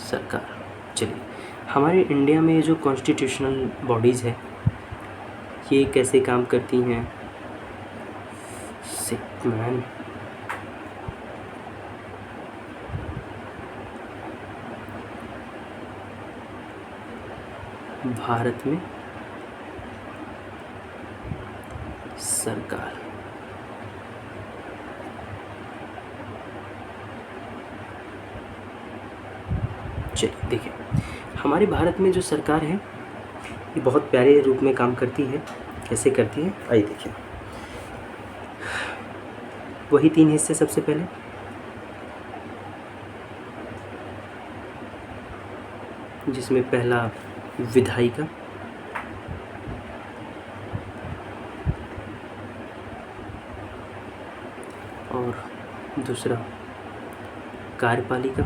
सरकार। चलिए हमारे इंडिया में जो कॉन्स्टिट्यूशनल बॉडीज़ है ये कैसे काम करती हैं? मैन भारत में सरकार, चलिए देखिए हमारे भारत में जो सरकार है ये बहुत प्यारे रूप में काम करती है। कैसे करती है आइए देखिए। वही तीन हिस्से, सबसे पहले जिसमें पहला विधायिका, और दूसरा कार्यपालिका,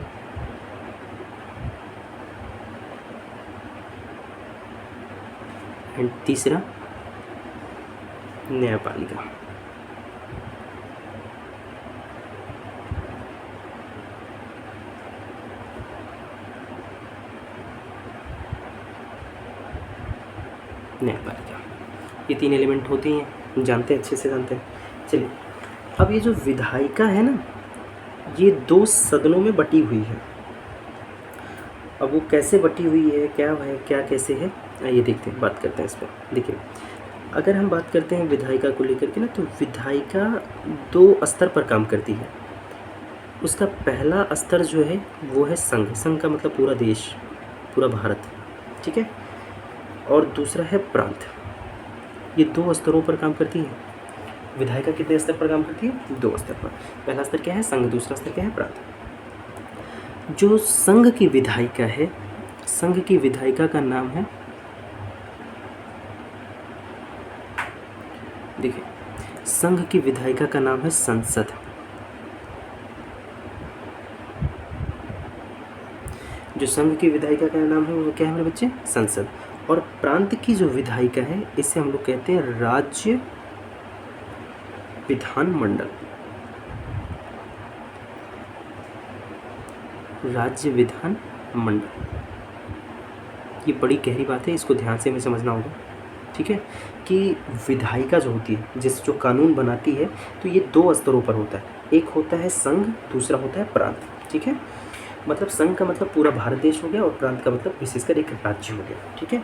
एंड तीसरा न्यायपालिका। न्यायपालिका, ये तीन एलिमेंट होते हैं, जानते हैं, अच्छे से जानते हैं। चलिए अब ये जो विधायिका है ना, ये दो सदनों में बटी हुई है। अब वो कैसे बटी हुई है, क्या कैसे है, ये देखते हैं, बात करते हैं इस पर। देखिए अगर हम बात करते हैं विधायिका को लेकर के ना, तो विधायिका दो स्तर पर काम करती है। उसका पहला स्तर जो है वो है संघ, संघ का मतलब पूरा देश, पूरा भारत, ठीक है। और दूसरा है प्रांत। ये दो स्तरों पर काम करती है। विधायिका कितने स्तर पर काम करती है? दो स्तर पर। पहला स्तर क्या है? संघ। दूसरा स्तर क्या है? प्रांत। जो संघ की विधायिका है, संघ की विधायिका का नाम है, देखिए संघ की विधायिका का नाम है संसद। जो संघ की विधायिका का नाम है वो क्या है मेरे बच्चे? संसद। और प्रांत की जो विधायिका है इसे हम लोग कहते हैं राज्य विधानमंडल। राज्य विधान मंडल, ये बड़ी गहरी बात है, इसको ध्यान से हमें समझना होगा, ठीक है। कि विधायिका जो होती है, जो कानून बनाती है, तो ये दो स्तरों पर होता है। एक होता है संघ, दूसरा होता है प्रांत, ठीक है। मतलब संघ का मतलब पूरा भारत देश हो गया, और प्रांत का मतलब विशेषकर एक राज्य हो गया, ठीक है।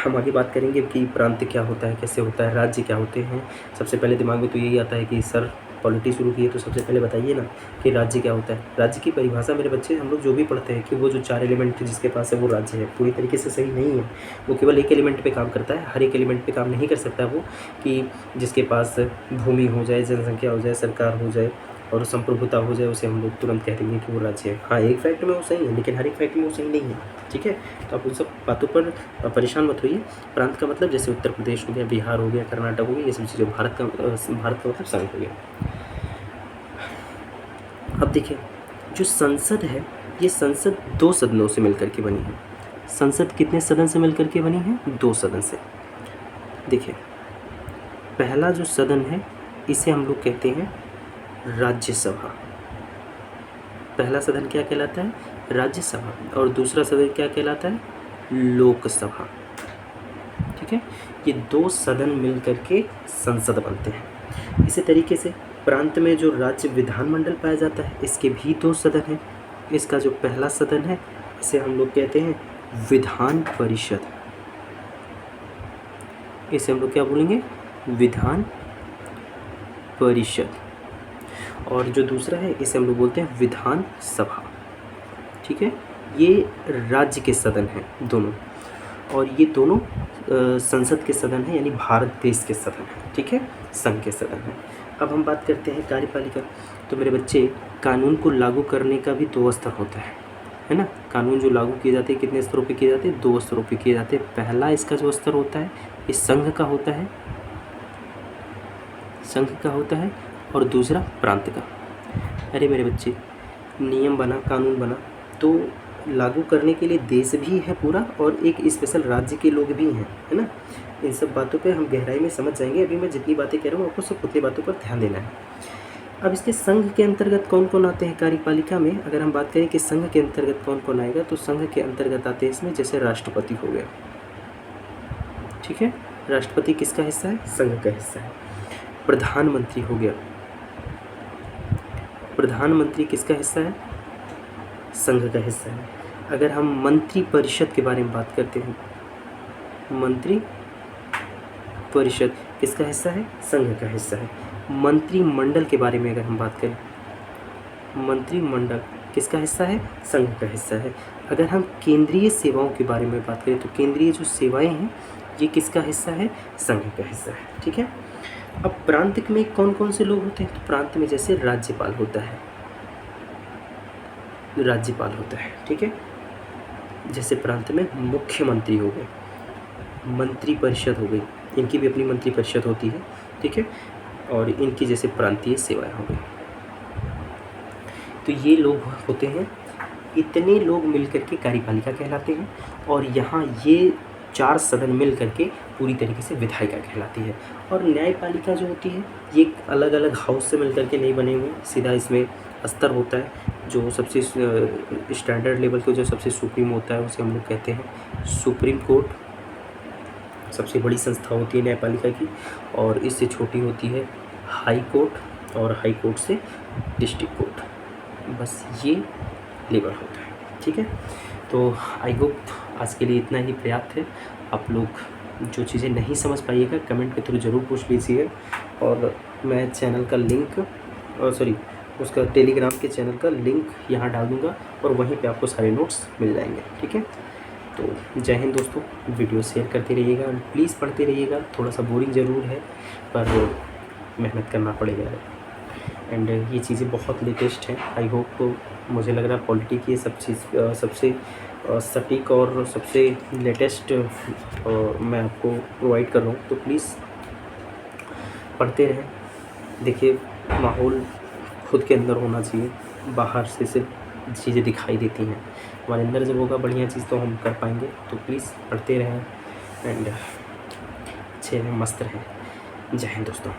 हम आगे बात करेंगे कि प्रांत क्या होता है, कैसे होता है, राज्य क्या होते हैं। सबसे पहले दिमाग में तो यही आता है कि सर पॉलिटी शुरू की है तो सबसे पहले बताइए ना कि राज्य क्या होता है। राज्य की परिभाषा मेरे बच्चे हम लोग जो भी पढ़ते हैं कि वो जो चार एलिमेंट जिसके पास है वो राज्य है, पूरी तरीके से सही नहीं है। वो केवल एक एलिमेंट पे काम करता है, हर एक एलिमेंट पे काम नहीं कर सकता वो, कि जिसके पास भूमि हो जाए, जनसंख्या हो जाए, सरकार हो जाए और संप्रभुता हो जाए, उसे हम लोग तुरंत कह देंगे कि वो राज्य है। हाँ, एक फैक्ट में वो सही है, लेकिन हर एक फैक्ट में वो सही नहीं है, ठीक है। तो आप उन सब बातों पर परेशान मत होइए। प्रांत का मतलब जैसे उत्तर प्रदेश हो गया, बिहार हो गया, कर्नाटक हो गया, ये सब चीज़ें। भारत का मतलब संघ हो गया। अब देखिए जो संसद है, ये संसद दो सदनों से मिलकर के बनी है। संसद कितने सदन से मिलकर के बनी है? दो सदन से। देखिए पहला जो सदन है इसे हम लोग कहते हैं राज्यसभा। पहला सदन क्या कहलाता है? राज्यसभा। और दूसरा सदन क्या कहलाता है? लोकसभा। ठीक है, ये 2 सदन मिल करके संसद बनते हैं। इसी तरीके से प्रांत में जो राज्य विधानमंडल पाया जाता है, इसके भी 2 सदन हैं। इसका जो पहला सदन है, इसे हम लोग कहते हैं विधान परिषद। इसे हम लोग क्या बोलेंगे? विधान परिषद। और जो दूसरा है, इसे हम लोग बोलते हैं विधान सभा। ठीक है, ये राज्य के सदन हैं दोनों, और ये दोनों संसद के सदन हैं, यानी भारत देश के सदन हैं। ठीक है, संघ के सदन हैं। अब हम बात करते हैं कार्यपालिका। तो मेरे बच्चे, कानून को लागू करने का भी 2 स्तर होता है ना। कानून जो लागू किए जाते हैं कितने स्तरों पे किए जाते हैं? 2 स्तरों पे किए जाते हैं। पहला इसका जो स्तर होता है, इस संघ का होता है, संघ का होता है, और दूसरा प्रांत का। अरे मेरे बच्चे, नियम बना, कानून बना, तो लागू करने के लिए देश भी है पूरा, और एक स्पेशल राज्य के लोग भी हैं, है ना। इन सब बातों पे हम गहराई में समझ जाएंगे। अभी मैं जितनी बातें कह रहा हूँ, आपको सब उतनी बातों पर ध्यान देना है। अब इसके संघ के अंतर्गत कौन कौन आते हैं कार्यपालिका में? अगर हम बात करें कि संघ के अंतर्गत कौन कौन आएगा, तो संघ के अंतर्गत आते हैं इसमें जैसे राष्ट्रपति हो गया। ठीक है, राष्ट्रपति किसका हिस्सा है? संघ का हिस्सा है। प्रधानमंत्री हो गया, प्रधानमंत्री किसका हिस्सा है? संघ का हिस्सा है। अगर हम मंत्री परिषद के बारे में बात करते हैं, मंत्री परिषद किसका हिस्सा है? संघ का हिस्सा है। मंत्रिमंडल के बारे में अगर हम बात करें, मंत्रिमंडल किसका हिस्सा है? संघ का हिस्सा है। अगर हम केंद्रीय सेवाओं के बारे में बात करें, तो केंद्रीय जो सेवाएं हैं, ये किसका हिस्सा है? संघ का हिस्सा है। ठीक है, अब प्रांत में कौन कौन से लोग होते हैं? तो प्रांत में जैसे राज्यपाल होता है, राज्यपाल होता है। ठीक है, जैसे प्रांत में मुख्यमंत्री हो गए, मंत्री परिषद हो गई, इनकी भी अपनी मंत्री परिषद होती है। ठीक है, और इनकी जैसे प्रांतीय सेवाएं हो गई। तो ये लोग होते हैं, इतने लोग मिलकर के कार्यपालिका कहलाते हैं। और यहाँ ये 4 सदन मिल करके पूरी तरीके से विधायिका कहलाती है। और न्यायपालिका जो होती है, ये अलग अलग हाउस से मिल करके नहीं बने हुए, सीधा इसमें स्तर होता है। जो सबसे स्टैंडर्ड लेवल को जो सबसे सुप्रीम होता है, उसे हम लोग कहते हैं सुप्रीम कोर्ट। सबसे बड़ी संस्था होती है न्यायपालिका की। और इससे छोटी होती है हाई कोर्ट, और हाई कोर्ट से डिस्ट्रिक्ट कोर्ट। बस ये लेवल होता है। ठीक है, तो आई होप आज के लिए इतना ही पर्याप्त है। आप लोग जो चीज़ें नहीं समझ पाइएगा, कमेंट के थ्रू ज़रूर पूछ लीजिए। और मैं चैनल का लिंक, उसका टेलीग्राम के चैनल का लिंक यहाँ डाल दूँगा, और वहीं पे आपको सारे नोट्स मिल जाएंगे। ठीक है, तो जय हिंद दोस्तों। वीडियो शेयर करते रहिएगा, प्लीज़ पढ़ते रहिएगा। थोड़ा सा बोरिंग ज़रूर है, पर मेहनत करना पड़ेगा। एंड ये चीज़ें बहुत लेटेस्ट हैं। आई होप, मुझे लग रहा है पॉलिटी की ये सब चीज़ सबसे सटीक और सबसे लेटेस्ट मैं आपको प्रोवाइड कर रहा हूँ। तो प्लीज़ पढ़ते रहें। देखिए, माहौल खुद के अंदर होना चाहिए, बाहर से सिर्फ चीज़ें दिखाई देती हैं। हमारे अंदर जब होगा बढ़िया चीज़, तो हम कर पाएंगे। तो प्लीज़ पढ़ते रहें एंड अच्छे रहें, मस्त रहें। जय हिंद दोस्तों।